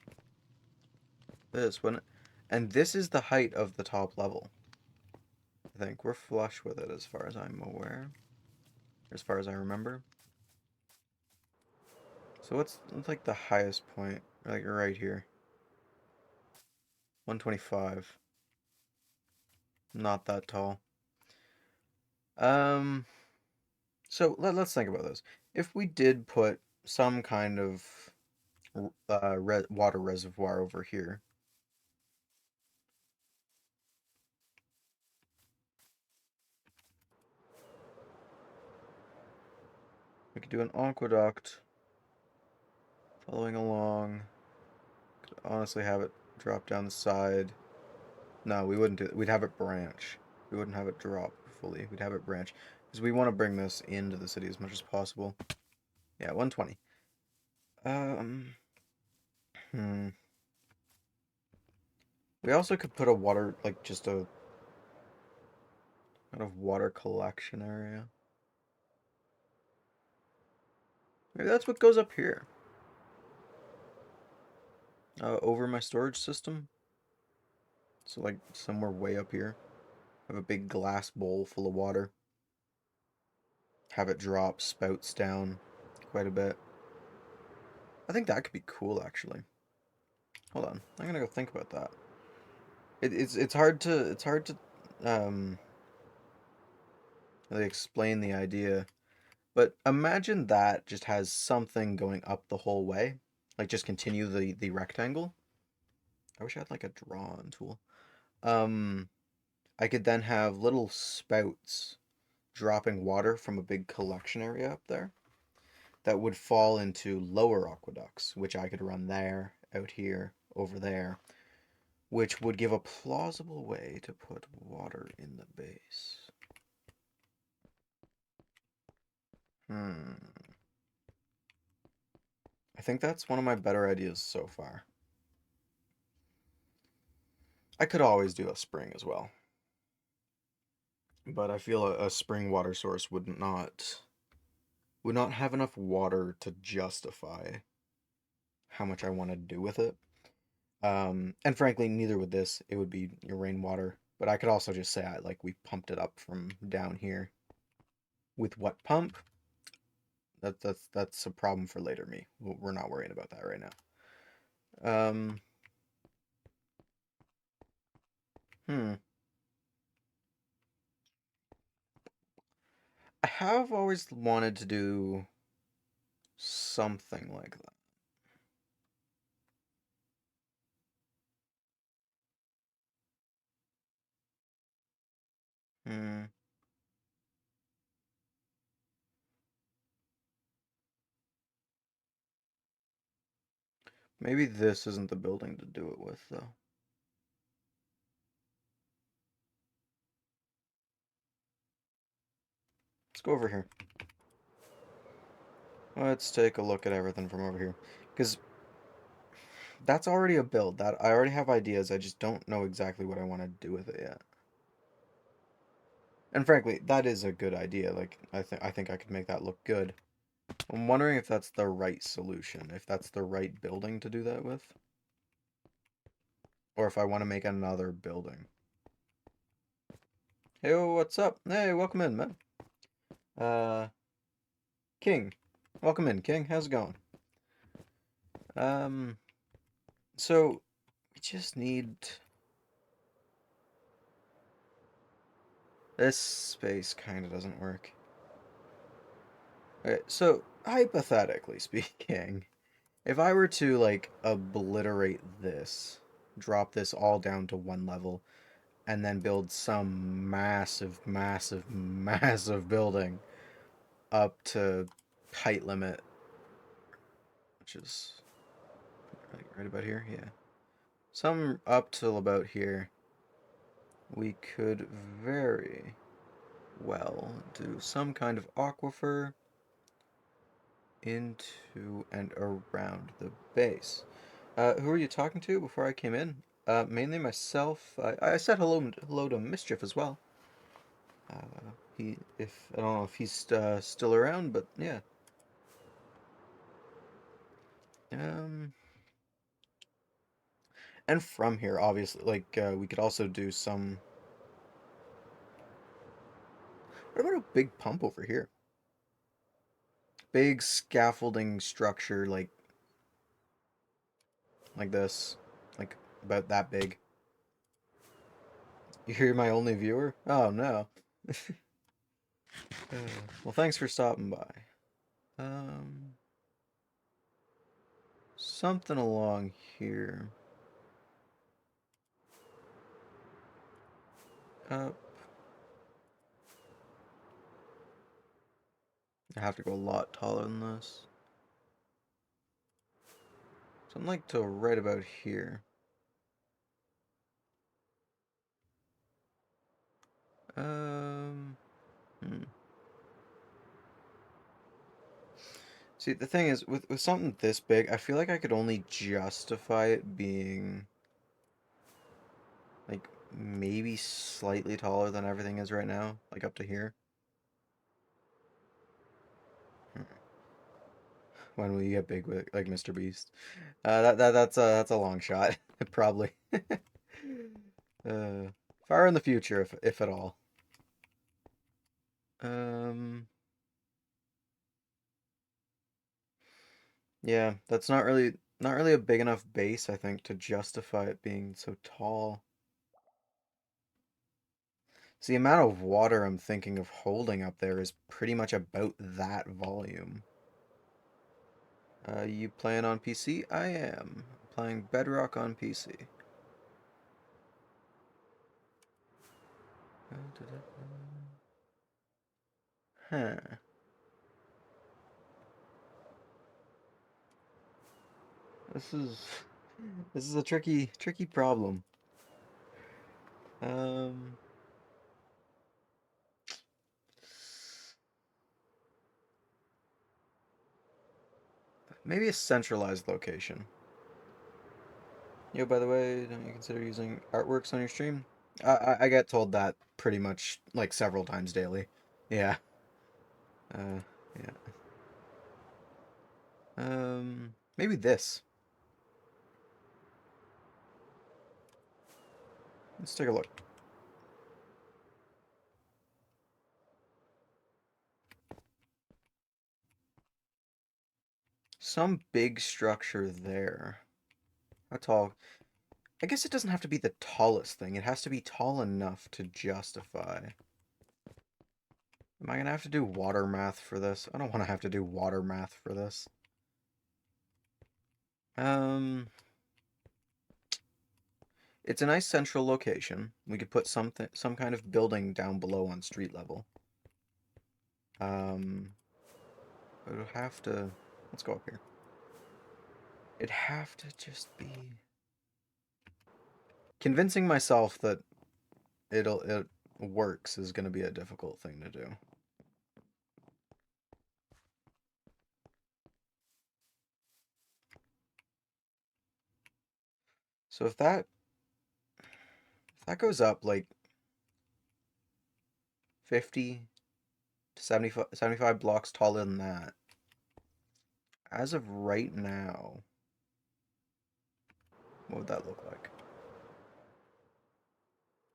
this, wouldn't it? And this is the height of the top level. I think we're flush with it as far as I'm aware, as far as I remember. So what's like the highest point? Like right here. 125. Not that tall. Um, so let's think about this. If we did put some kind of water reservoir over here, we could do an aqueduct following along. Could honestly have it drop down the side. No, we wouldn't do it. We'd have it branch. We wouldn't have it drop fully. We'd have it branch because we want to bring this into the city as much as possible. Yeah, 120. Um, hmm. We also could put a water, like just a kind of water collection area. Maybe that's what goes up here. Over my storage system. So like somewhere way up here. Have a big glass bowl full of water. Have it drop spouts down quite a bit. I think that could be cool actually. Hold on. I'm gonna go think about that. It's hard to um really explain the idea. But imagine that just has something going up the whole way. Like just continue the rectangle. I wish I had like a drawn tool. Um I could then have little spouts dropping water from a big collection area up there that would fall into lower aqueducts, which I could run there, out here, over there, which would give a plausible way to put water in the base. Hmm. I think that's one of my better ideas so far. I could always do a spring as well, but I feel a spring water source would not have enough water to justify how much I want to do with it. And frankly, neither would this. It would be your rainwater. But I could also just say we pumped it up from down here. With what pump? That's a problem for later me. We're not worrying about that right now. Um, hmm. I have always wanted to do something like that. Hmm. Maybe this isn't the building to do it with though. Let's go over here. Let's take a look at everything from over here. Because that's already a build. That I already have ideas. I just don't know exactly what I want to do with it yet. And frankly, that is a good idea. Like I think I could make that look good. I'm wondering if that's the right solution, if that's the right building to do that with, or if I want to make another building. Hey, what's up? Hey, welcome in, man. Uh, King. Welcome in, King. How's it going? Um, so we just need this space kind of doesn't work. Okay, so hypothetically speaking, if I were to like obliterate this, drop this all down to one level, and then build some massive, massive, massive building up to height limit, which is right about here, yeah. Some up till about here, we could very well do some kind of aquifer into and around the base. Who are you talking to before I came in? Mainly myself. I said hello to Mischief as well. If I don't know if he's still around, but yeah. Um, and from here, obviously, like we could also do some. What about a big pump over here? Big scaffolding structure, like this, like about that big. You're my only viewer? Oh no. Uh, well, thanks for stopping by. Um, something along here. Uh, I have to go a lot taller than this. Something like to right about here. Um, hmm. See, the thing is, with something this big, I feel like I could only justify it being like maybe slightly taller than everything is right now, like up to here. Hmm. When will you get big with like Mr. Beast? That's a long shot, probably. Uh, far in the future, if at all. Um, yeah, that's not really a big enough base, I think, to justify it being so tall. So the amount of water I'm thinking of holding up there is pretty much about that volume. You playing on PC? I am. Playing Bedrock on PC. Huh. This is this is a tricky problem. Um, maybe a centralized location. Yo, by the way, don't you consider using artworks on your stream? I get told that pretty much like several times daily. Yeah. Uh, yeah. Maybe this. Let's take a look. Some big structure there. How tall? I guess it doesn't have to be the tallest thing. It has to be tall enough to justify. Am I gonna have to do water math for this? I don't want to have to do water math for this. Um, it's a nice central location. We could put some kind of building down below on street level. Um, but it'll have to. Let's go up here. It'd have to just be convincing myself that it works is gonna be a difficult thing to do. So if that goes up like 50 to 75 blocks taller than that, as of right now, what would that look like?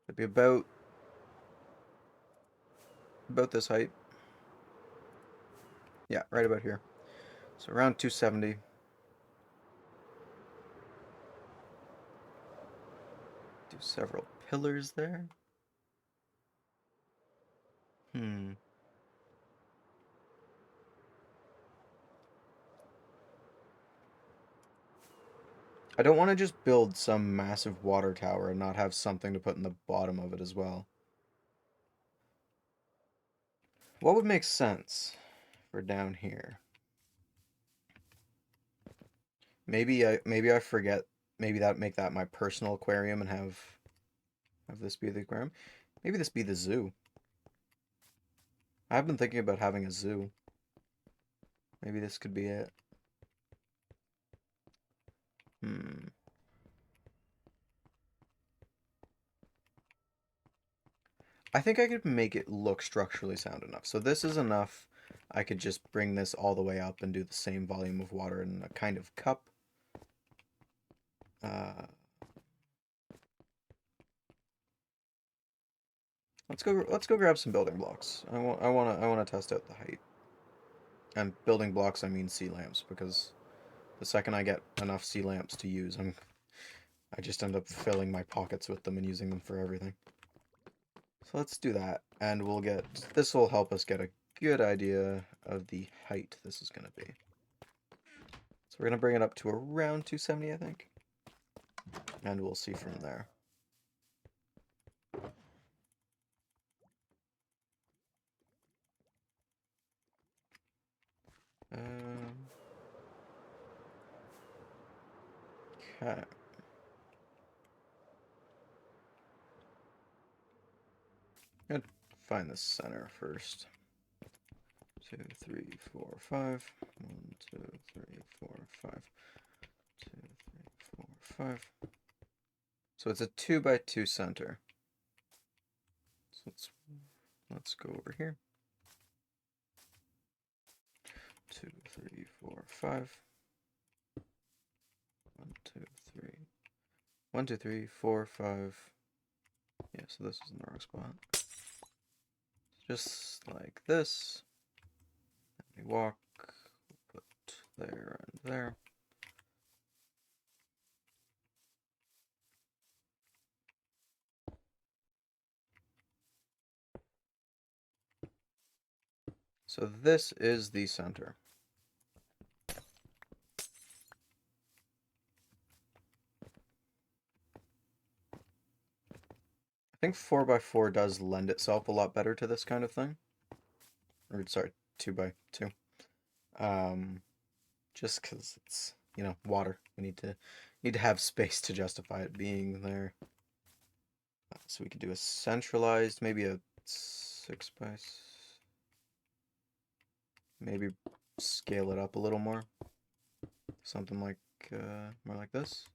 It'd be about this height. Yeah, right about here. So around 270. Do several pillars there. Hmm. I don't want to just build some massive water tower and not have something to put in the bottom of it as well. What would make sense for down here? Maybe I forget. Maybe that make that my personal aquarium and have this be the aquarium. Maybe this be the zoo. I've been thinking about having a zoo. Maybe this could be it. Hmm. I think I could make it look structurally sound enough. So this is enough. I could just bring this all the way up and do the same volume of water in a kind of cup. Uh, let's go grab some building blocks. I wanna test out the height. And building blocks I mean sea lamps, because the second I get enough sea lamps to use, I just end up filling my pockets with them and using them for everything. So let's do that, and this will help us get a good idea of the height this is gonna be. So we're gonna bring it up to around 270, I think, and we'll see from there. Um, okay. I'd find the center first. 2, 3, 4, 5. 1, 2, 3, 4, 5. 2, 3, 4, 5. So it's a 2 by 2 center. So let's go over here. 2, 3, 4, 5. 1, 2, 3. 1, 2, 3, 4, 5. Yeah, so this is in the wrong spot. Just like this. We walk, put there and there. So this is the center. I think 4 by 4 does lend itself a lot better to this kind of thing. Or sorry, 2 by 2. Um, just because it's, water. We need to have space to justify it being there. So we could do a centralized, maybe a 6 by maybe scale it up a little more. Something like more like this.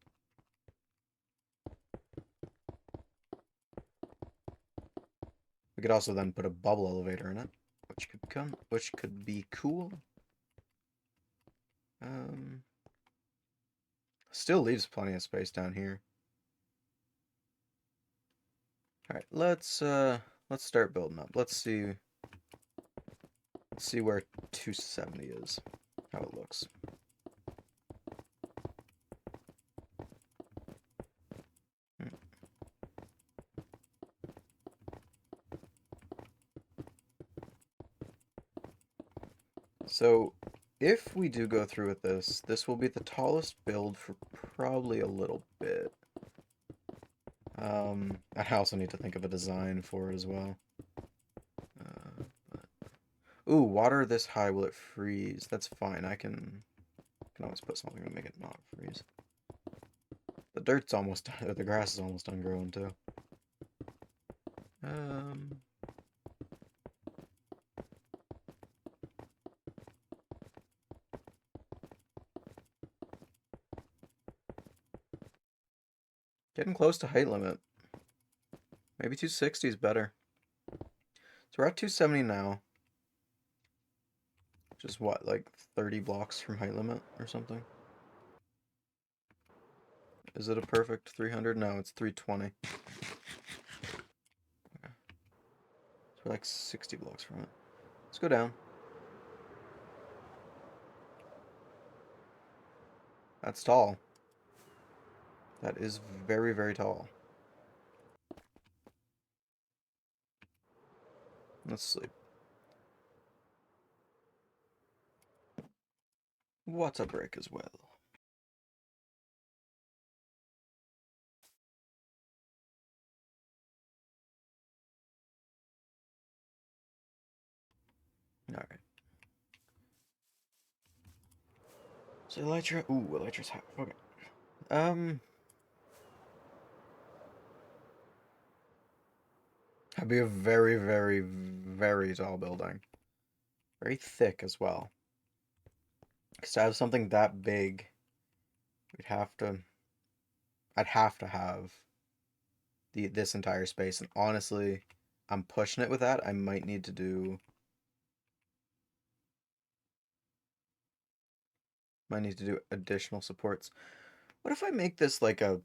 We could also then put a bubble elevator in it, which could be cool. Still leaves plenty of space down here. All right, let's start building up. Let's see where 270 is, how it looks. So if we do go through with this will be the tallest build for probably a little bit. I also need to think of a design for it as well. Ooh, water this high, will it freeze? That's fine. I can always put something to make it not freeze. The dirt's almost, or the grass is almost done growing too. Um, Getting close to height limit. Maybe 260 is better. So we're at 270 now. Which is what, like 30 blocks from height limit or something? Is it a perfect 300? No, it's 320. Okay. So we're like 60 blocks from it. Let's go down. That's tall. That is very, very tall. Let's sleep. What's a break as well? Alright. So Elytra. Ooh, Elytra's half. Okay. That'd be a very, very, very tall building. Very thick as well. Because to have something that big, we'd have to. I'd have to have this entire space. And honestly, I'm pushing it with that. I might need to do. Might need to do additional supports. What if I make this like a.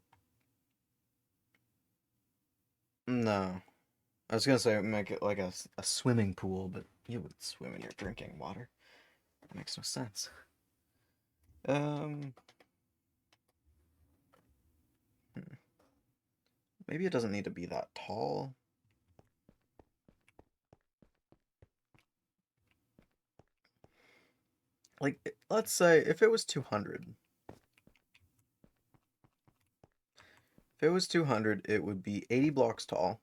No. I was gonna say make it like a swimming pool, but you would swim in your drinking water. That makes no sense. Um. Maybe it doesn't need to be that tall. Like, let's say if it was 200. If it was 200, it would be 80 blocks tall.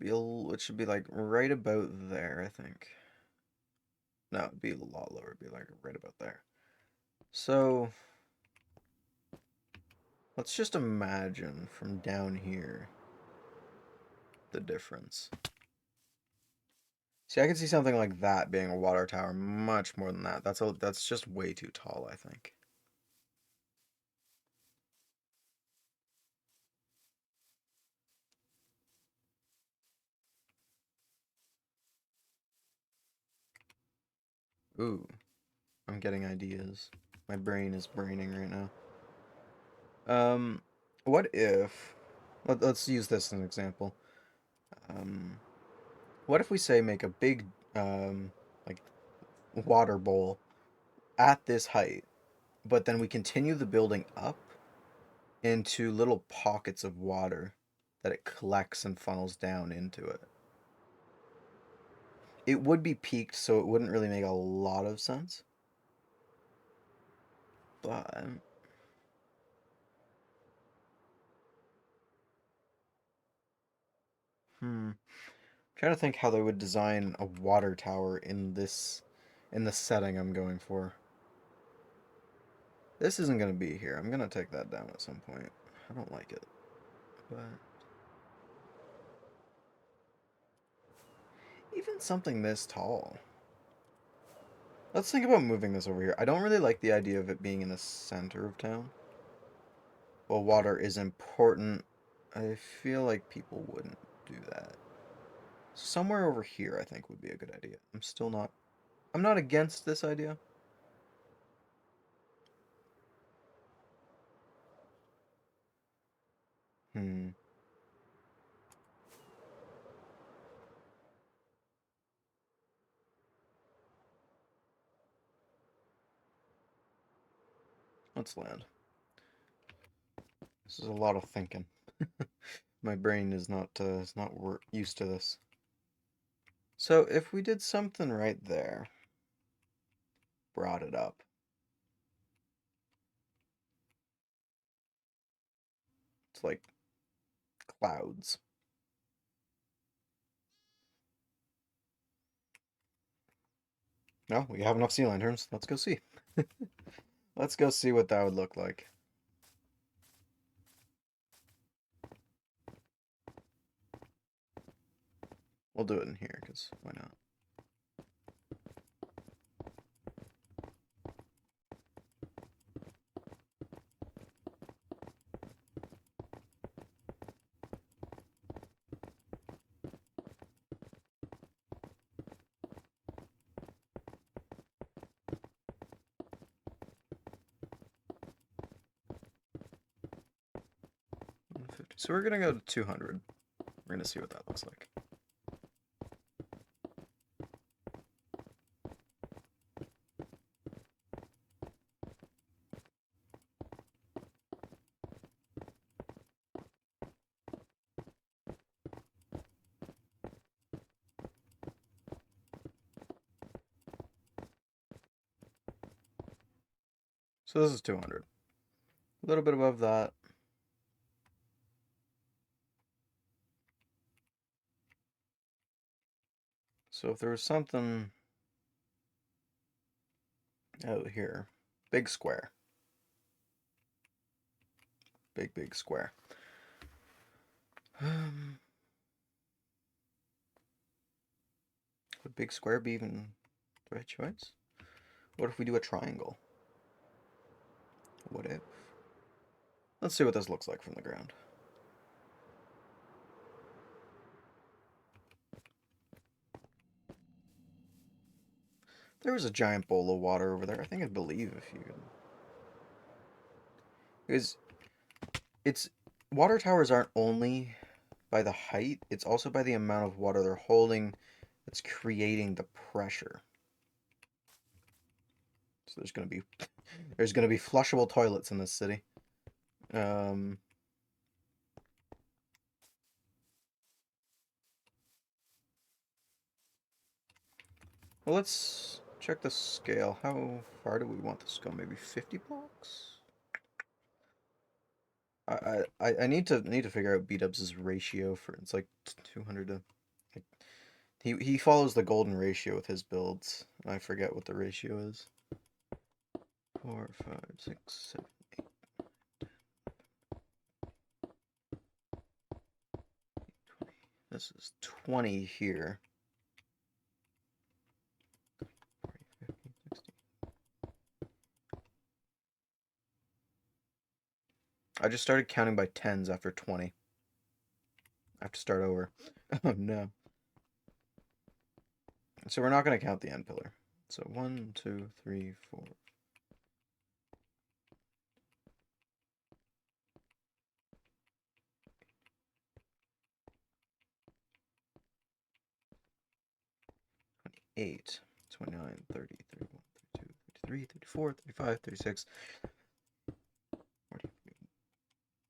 It should be like right about there, I think. No, it'd be a lot lower. It'd be like right about there. So let's just imagine from down here the difference. See, I can see something like that being a water tower much more than that. That's just way too tall, I think. Ooh, I'm getting ideas. My brain is braining right now. What if let's use this as an example. Um, what if we say make a big like water bowl at this height, but then we continue the building up into little pockets of water that it collects and funnels down into it. It would be peaked, so it wouldn't really make a lot of sense. But hmm, trying to think how they would design a water tower in the setting I'm going for. This isn't gonna be here. I'm gonna take that down at some point. I don't like it, but even something this tall. Let's think about moving this over here. I don't really like the idea of it being in the center of town. While water is important, I feel like people wouldn't do that. Somewhere over here, I think, would be a good idea. I'm not against this idea. Hmm. Let's land. This is a lot of thinking. My brain is not used to this. So if we did something right there, brought it up, it's like clouds. No, we have enough sea lanterns. Let's go see. Let's go see what that would look like. We'll do it in here, because why not? So we're gonna go to 200. We're gonna see what that looks like. So this is 200. A little bit above that. So if there was something out here, big square. Big square. Would big square be even the right choice? What if we do a triangle? What if? Let's see what this looks like from the ground. There was a giant bowl of water over there. I think I'd believe if you could. Because it's water towers aren't only by the height, it's also by the amount of water they're holding that's creating the pressure. So there's gonna be flushable toilets in this city. Um, well, let's check the scale. How far do we want this to go? Maybe 50 blocks? I need to figure out B-dubs' ratio for it's like 200 to like, he follows the golden ratio with his builds. I forget what the ratio is. 4, 5, 6, 7, 8, 20. This is 20 here. 40, 50, 60. I just started counting by tens after 20. I have to start over. Oh no. So we're not going to count the end pillar. So 1, 2, 3, 4. 8, 29, 30, 31, 32, 33, 34, 35, 36,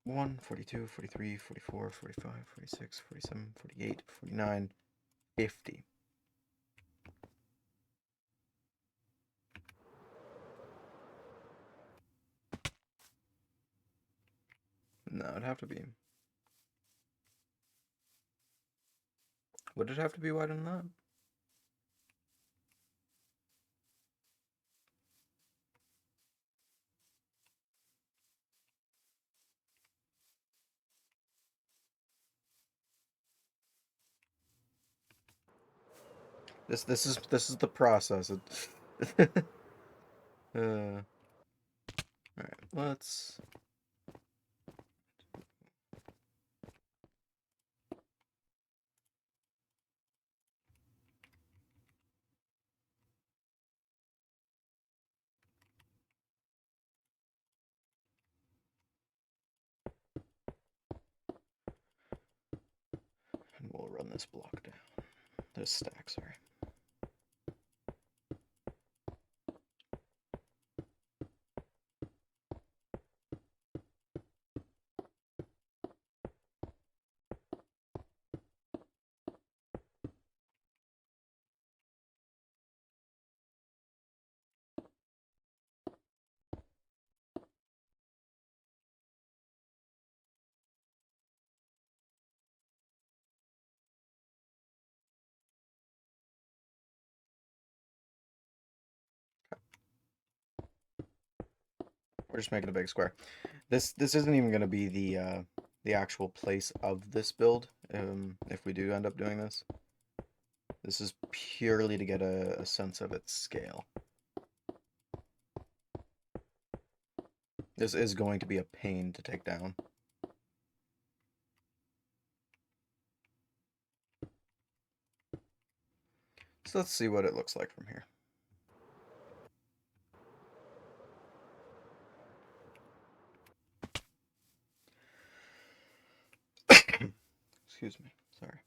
41, 42, 43, 44, 45, 46, 47, 48, 49, 50. No, it'd have to be. Would it have to be wider than that? This is the process. All right, let's. And we'll run this block down. This stack, sorry. We're just making a big square. This isn't even going to be the actual place of this build. If we do end up doing this, this is purely to get a sense of its scale. This is going to be a pain to take down. So let's see what it looks like from here. Excuse me. Sorry.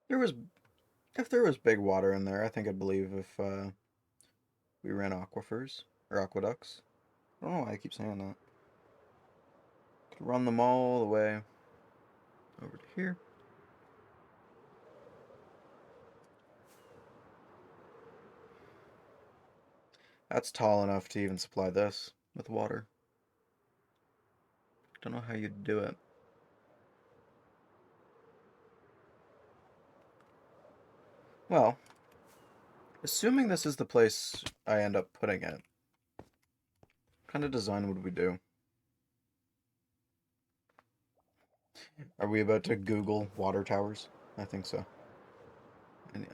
There was, if there was big water in there, I think I'd believe if we ran aquifers or aqueducts. I don't know why I keep saying that. Could run them all the way over to here. That's tall enough to even supply this with water. Don't know how you'd do it. Well, assuming this is the place I end up putting it, what kind of design would we do? Are we about to Google water towers? I think so.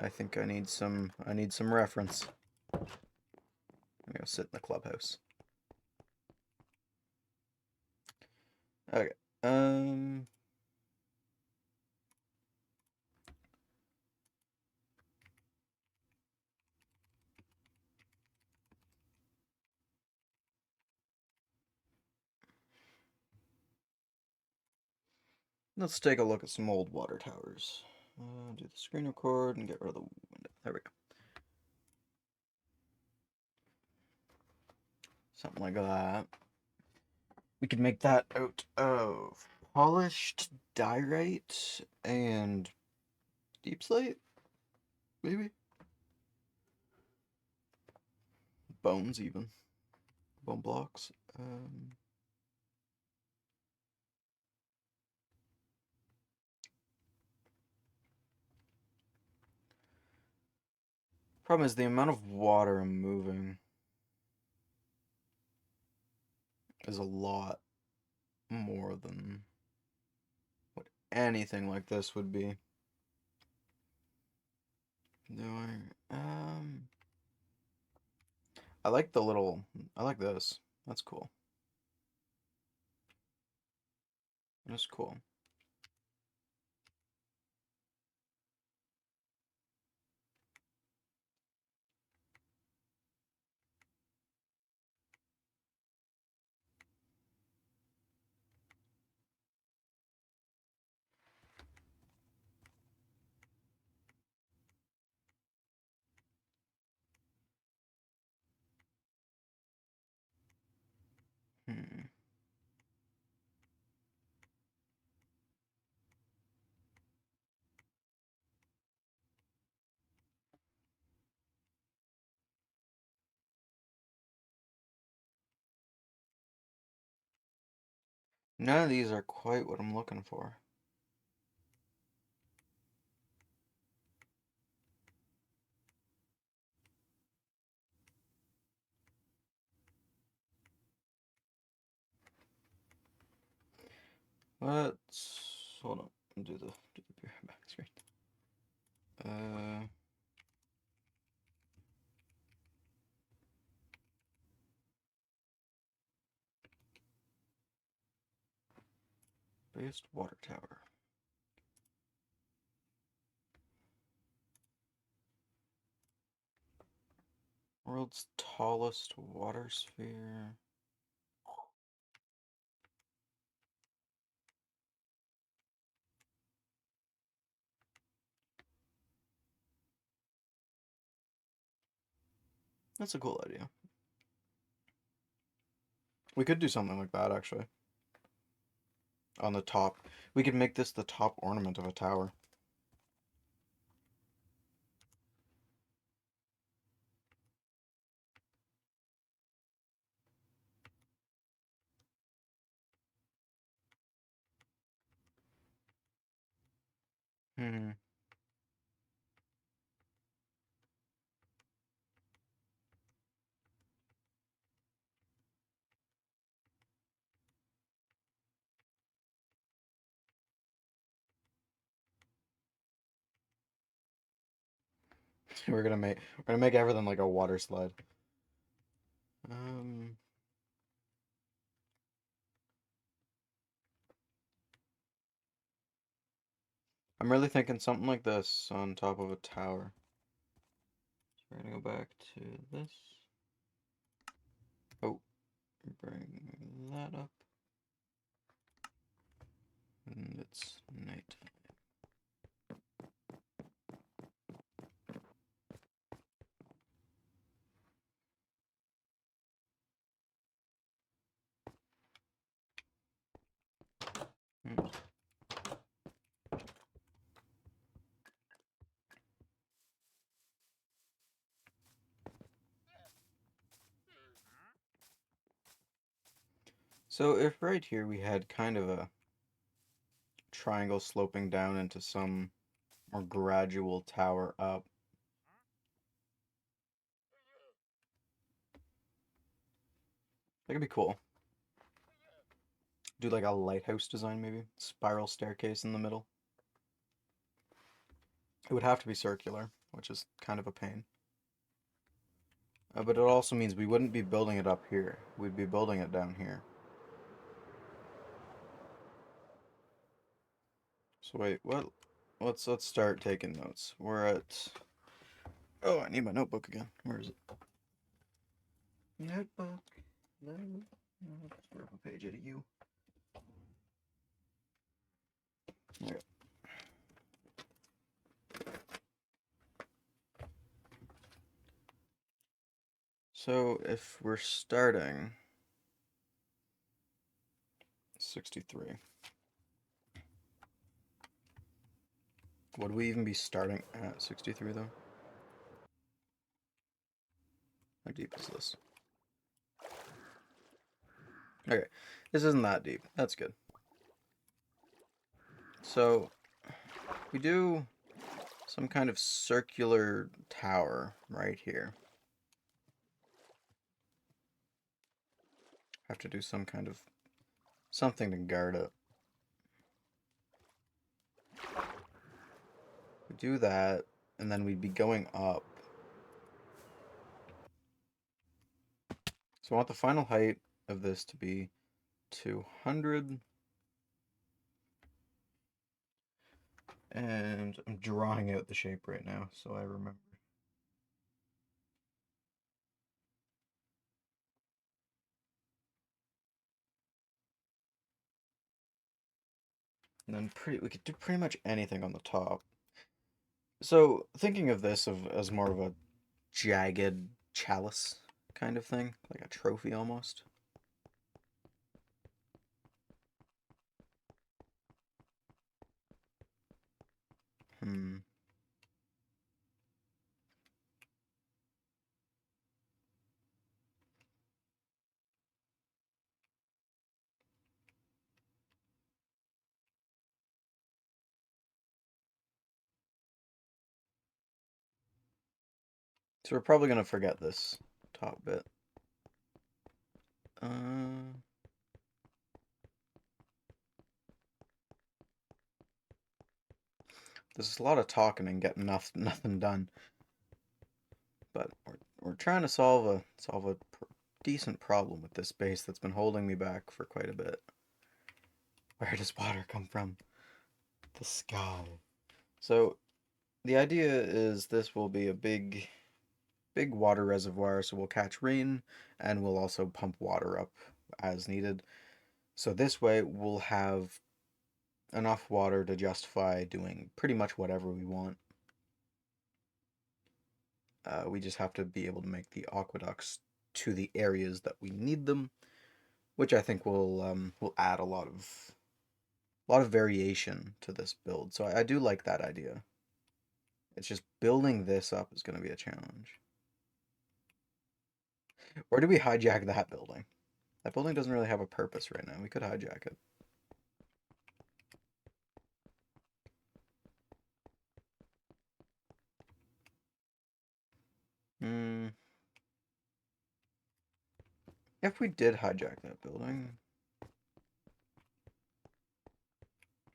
I think I need some reference. I'm gonna sit in the clubhouse. Okay. Um let's take a look at some old water towers. Do the screen record and get rid of the window. There we go. Something like that. We could make that out of polished diorite and deep slate, maybe? Bones, even. Bone blocks. Problem is the amount of water I'm moving is a lot more than what anything like this would be. Doing, I like the little, I like this. That's cool. That's cool. Hmm. None of these are quite what I'm looking for. Let's hold on. Do the back screen. Based water tower. World's tallest water sphere. That's a cool idea. We could do something like that, actually. On the top. We could make this the top ornament of a tower. Hmm. We're gonna make everything like a water slide. Um, I'm really thinking something like this on top of a tower. So we're gonna go back to this. Oh, bring that up. And it's night. Hmm. So if right here we had kind of a triangle sloping down into some more gradual tower up, that could be cool. Do like a lighthouse design maybe? Spiral staircase in the middle. It would have to be circular, which is kind of a pain. But it also means we wouldn't be building it up here. We'd be building it down here. So wait, what? Let's start taking notes. We're at. Oh, I need my notebook again. Where is it? Notebook. No. Let's grab a page out of you. Okay. So if we're starting 63, would we even be starting at 63 though? How deep is this? Okay, this isn't that deep. That's good. So we do some kind of circular tower right here. Have to do some kind of something to guard it. We do that, and then we'd be going up. So I want the final height of this to be 200. And I'm drawing out the shape right now, so I remember. And then we could do pretty much anything on the top. So thinking of this as more of a jagged chalice kind of thing, like a trophy almost. Hmm. So we're probably gonna forget this top bit. Uh, there's a lot of talking and getting nothing done. But we're trying to solve a decent problem with this base that's been holding me back for quite a bit. Where does water come from? The sky. So the idea is this will be a big water reservoir, so we'll catch rain and we'll also pump water up as needed. So this way we'll have enough water to justify doing pretty much whatever we want. We just have to be able to make the aqueducts to the areas that we need them, which I think will add a lot of variation to this build. So I do like that idea. It's just building this up is going to be a challenge. Or do we hijack that building? That building doesn't really have a purpose right now. We could hijack it. Hmm. If we did hijack that building,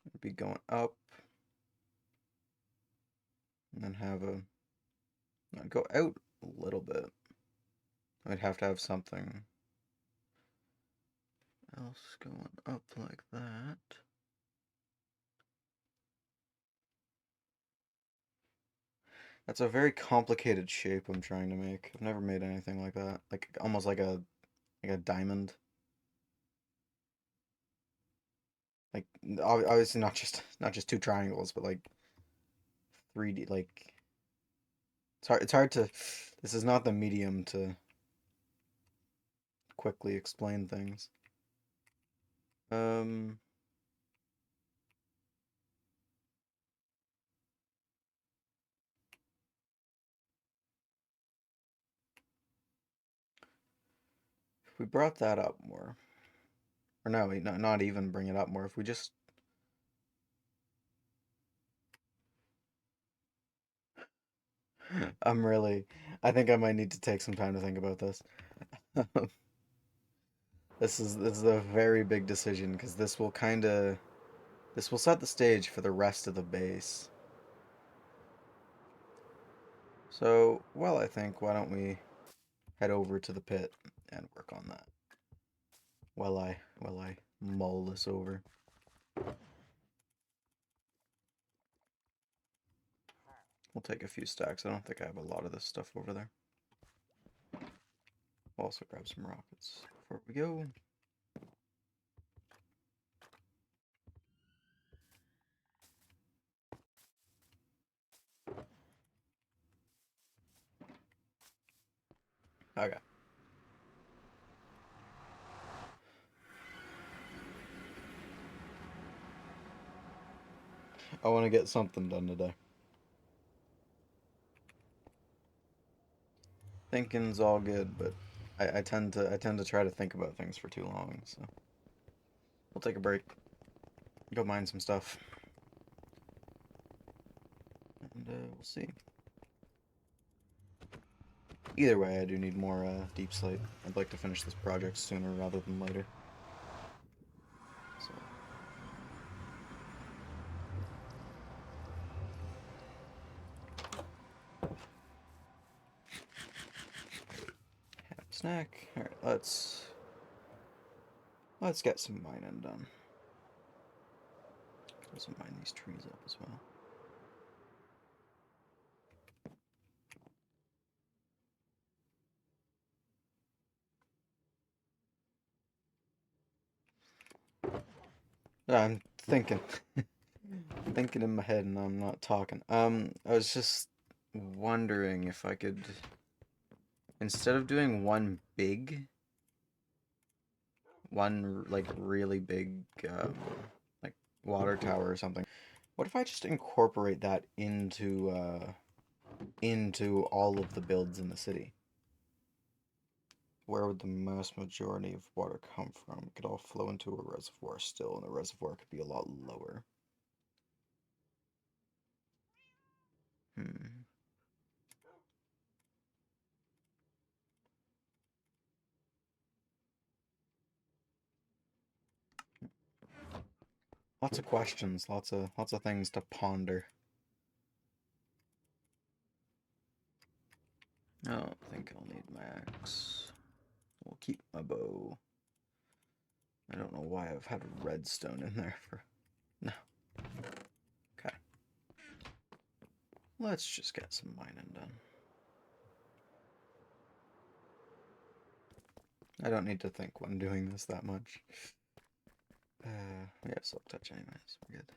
it'd be going up and then have a go out a little bit. I'd have to have something else going up like that. That's a very complicated shape I'm trying to make. I've never made anything like that. Like almost like a diamond. Like obviously not just two triangles, but like 3D. Like it's hard to. This is not the medium to quickly explain things. Um, if we brought that up more, or no, wait, not even bring it up more. If we just, I'm really, I think I might need to take some time to think about this. This is a very big decision because this will set the stage for the rest of the base. So, well, I think why don't we head over to the pit and work on that while I mull this over. We'll take a few stacks. I don't think I have a lot of this stuff over there. We'll also grab some rockets before we go. Okay. I want to get something done today. Thinking's all good, but I tend to try to think about things for too long, so we'll take a break. Go mine some stuff. And we'll see. Either way, I do need more deep slate. I'd like to finish this project sooner rather than later. So, have a snack. All right, let's get some mining done. Also mine these trees up as well. I'm thinking, thinking in my head, and I'm not talking. I was just wondering if I could, instead of doing one like really big, like water tower or something, what if I just incorporate that into all of the builds in the city? Where would the mass majority of water come from? It could all flow into a reservoir still, and the reservoir could be a lot lower. Hmm. Lots of questions, lots of things to ponder. I don't think I'll need my axe. We'll keep my bow. I don't know why I've had redstone in there for... No. Okay. Let's just get some mining done. I don't need to think when doing this that much. We have silk touch anyways. We're good.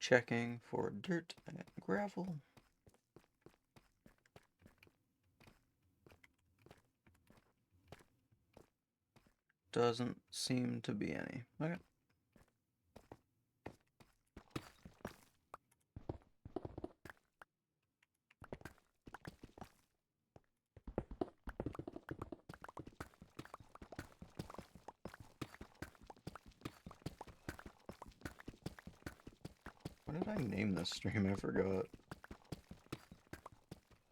Checking for dirt and gravel. Doesn't seem to be any. Okay. What did I name this stream? I forgot.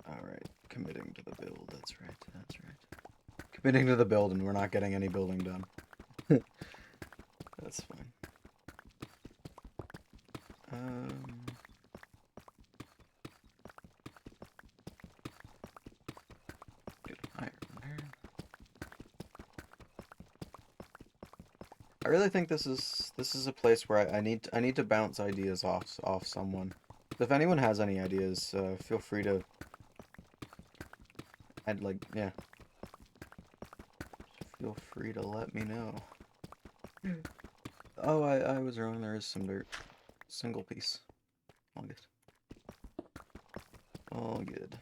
Alright, committing to the build. That's right, that's right. Committing to the build, and we're not getting any building done. That's fine. Get iron there. I really think this is a place where I need to bounce ideas off someone. If anyone has any ideas, feel free to and like yeah, feel free to let me know. Oh, I was wrong. There is some dirt. Single piece. All good. All good.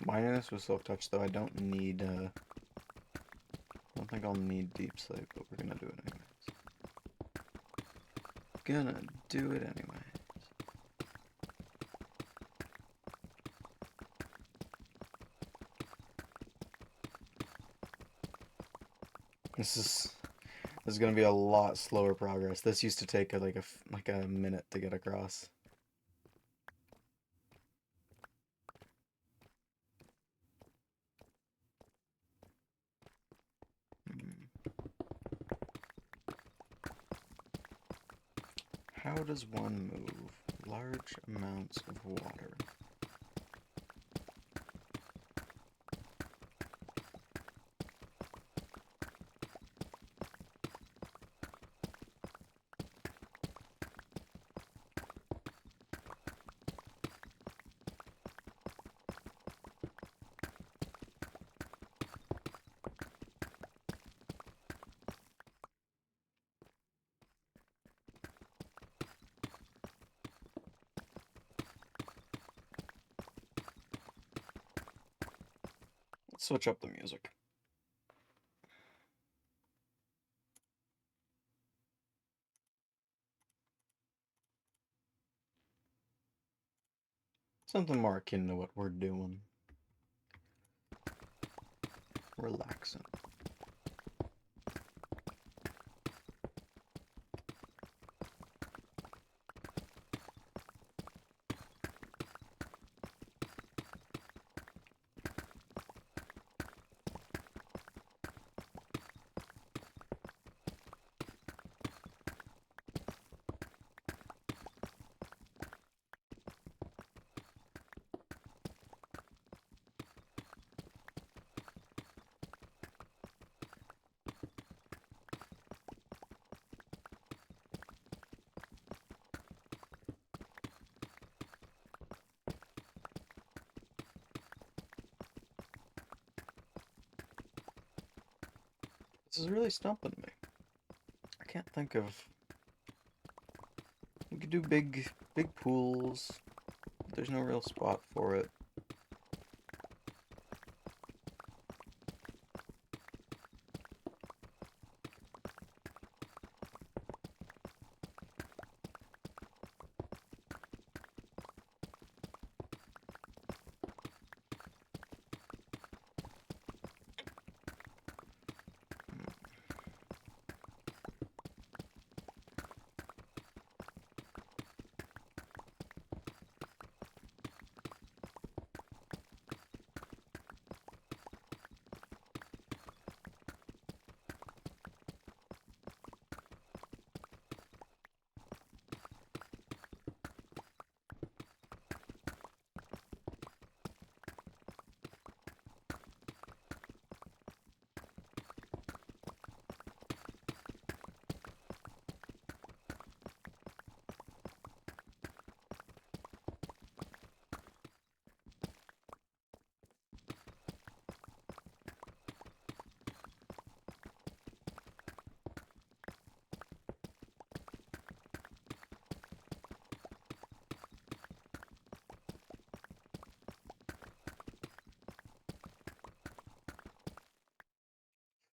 Mining this with silk touch though, I don't need I don't think I'll need deep sleep, but we're gonna do it anyways. Gonna do it anyway. This is gonna be a lot slower progress. This used to take like a minute to get across. How does one move large amounts of water? Let's switch up the music. Something more akin to what we're doing. Relaxing. This is really stumping me. I can't think of. We could do big pools. But there's no real spot for it.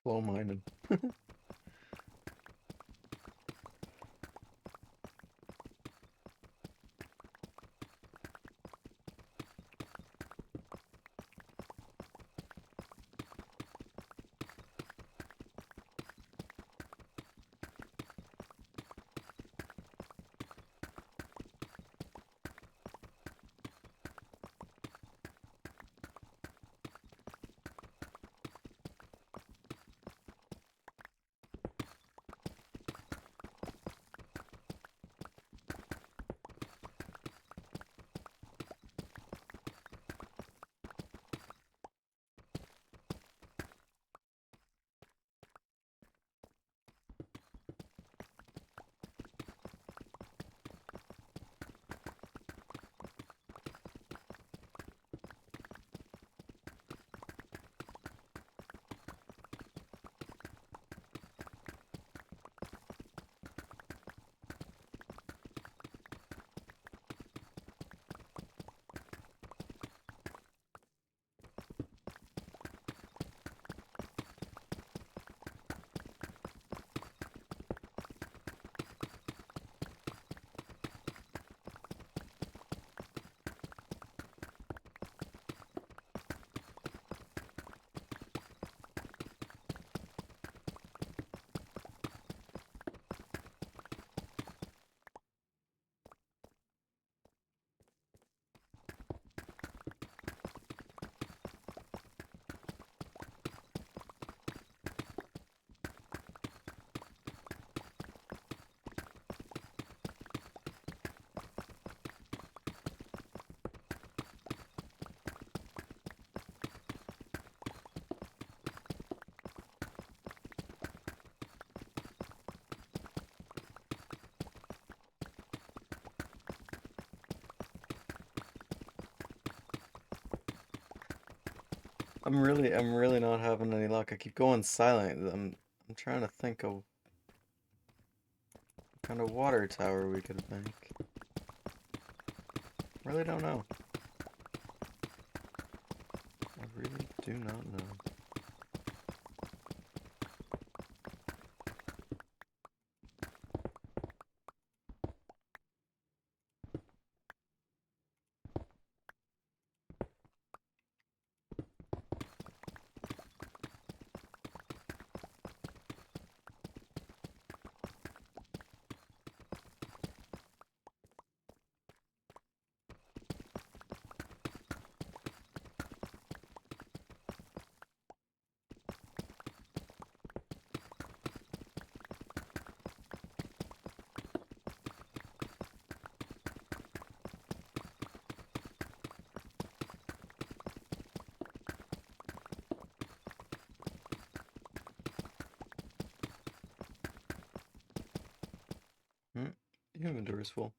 Slow mining. I'm really not having any luck. I keep going silent. I'm trying to think of what kind of water tower we could make. Really don't know. I really do not know. Hmm. The inventory's full.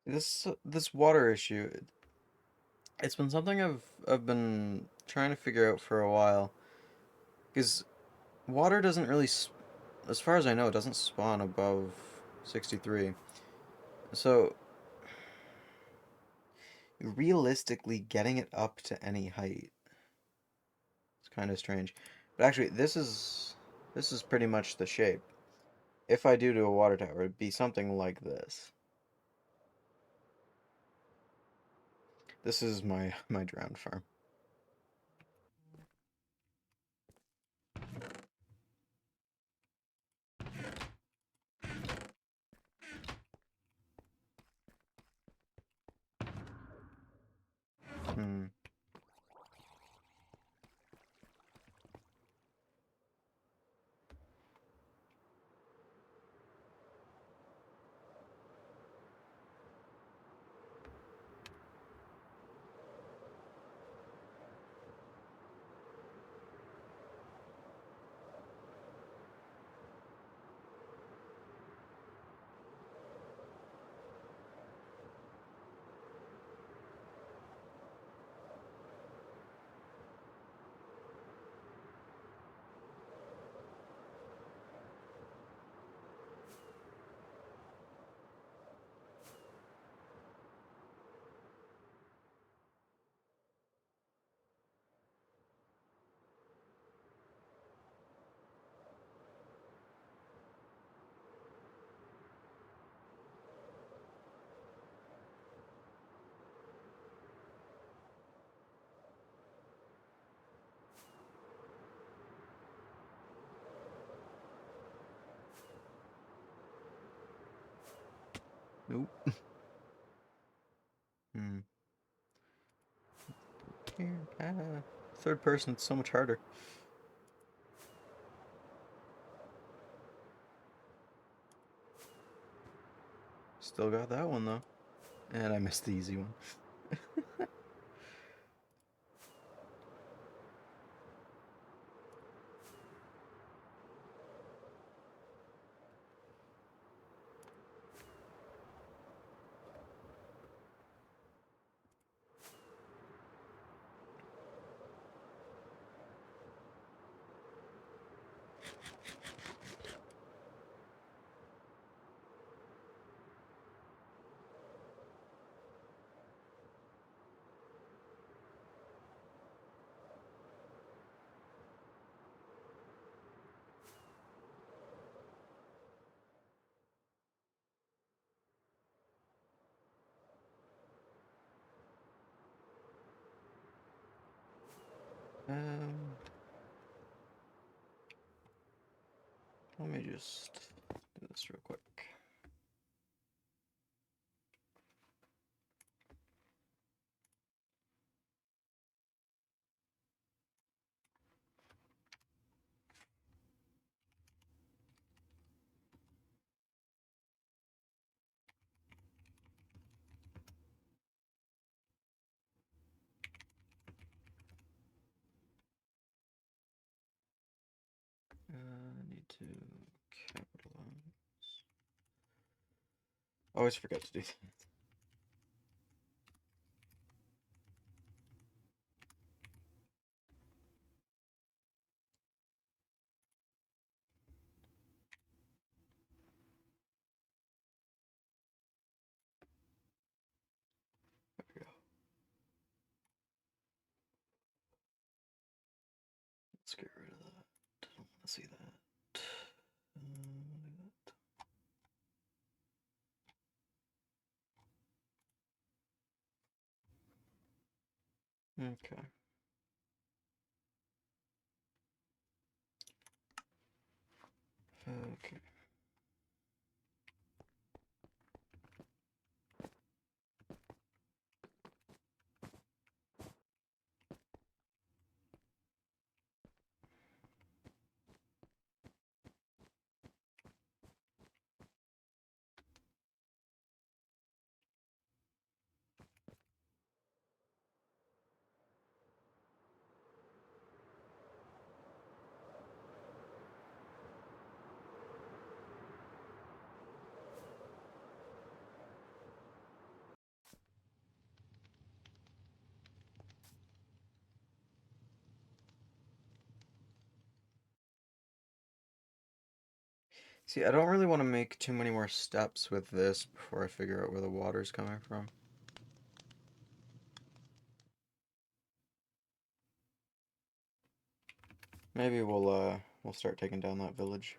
This water issue, it's been something I've been trying to figure out for a while. Because water doesn't really, as far as I know, it doesn't spawn above 63. So realistically, getting it up to any height is kind of strange. But actually, this is pretty much the shape. If I do a water tower, it'd be something like this. This is my drowned farm. Hmm. Nope. Hmm. Here. Third person, it's so much harder. Still got that one though. And I missed the easy one. Um, Let me just do this real quick. I need to capitalize. Always forget to do that. There we go. Let's get rid of that. I don't want to see that. Okay. Okay. See, I don't really want to make too many more steps with this before I figure out where the water's coming from. Maybe we'll start taking down that village.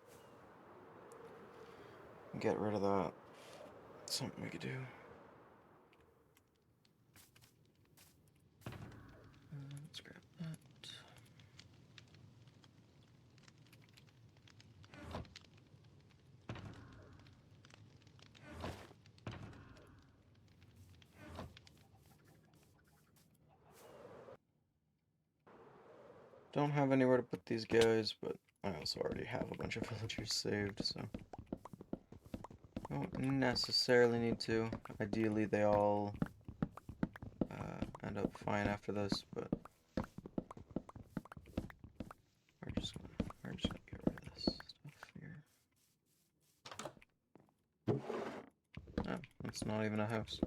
Get rid of that. Something we could do. Let's grab that. Don't have anywhere to put these guys, but I also already have a bunch of villagers saved, so don't necessarily need to. Ideally, they all end up fine after this, but we're just gonna get rid of this stuff here. Oh, it's not even a house.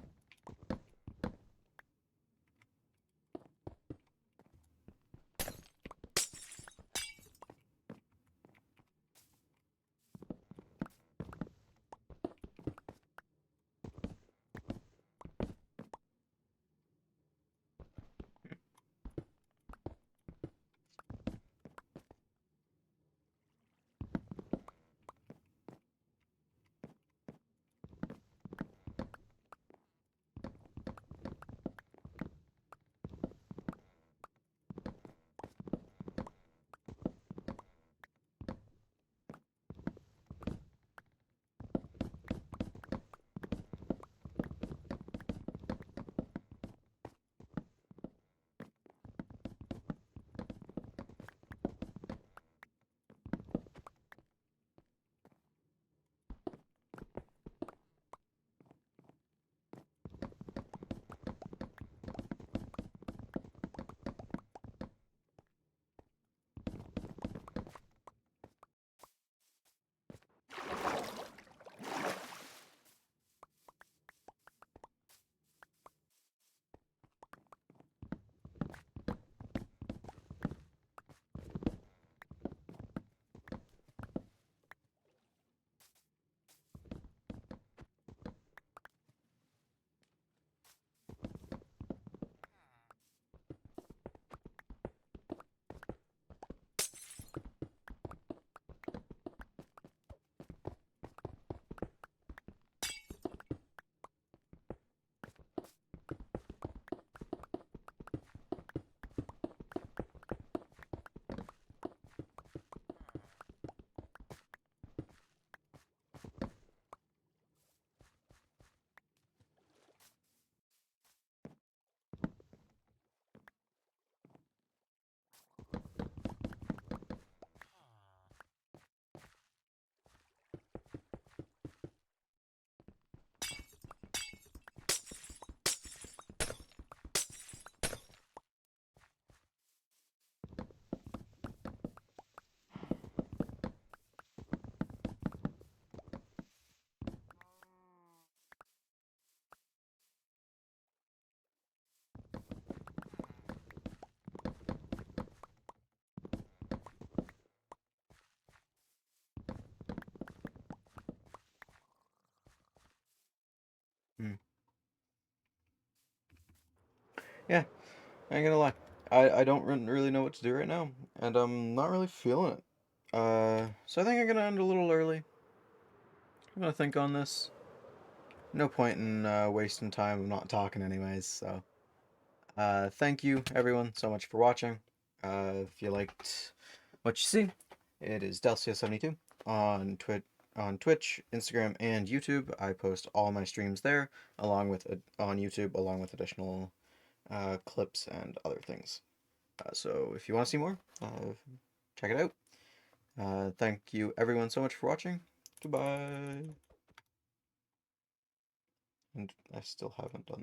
Hmm. Yeah, I ain't gonna lie. I don't really know what to do right now, and I'm not really feeling it. So I think I'm gonna end a little early. I'm gonna think on this. No point in wasting time of not talking anyways, so thank you everyone so much for watching. If you liked what you see, it is Delcia72 on Twitch, Instagram, and YouTube. I post all my streams there, along with on YouTube, along with additional clips and other things. So if you want to see more, check it out. Thank you everyone so much for watching. Goodbye. And I still haven't done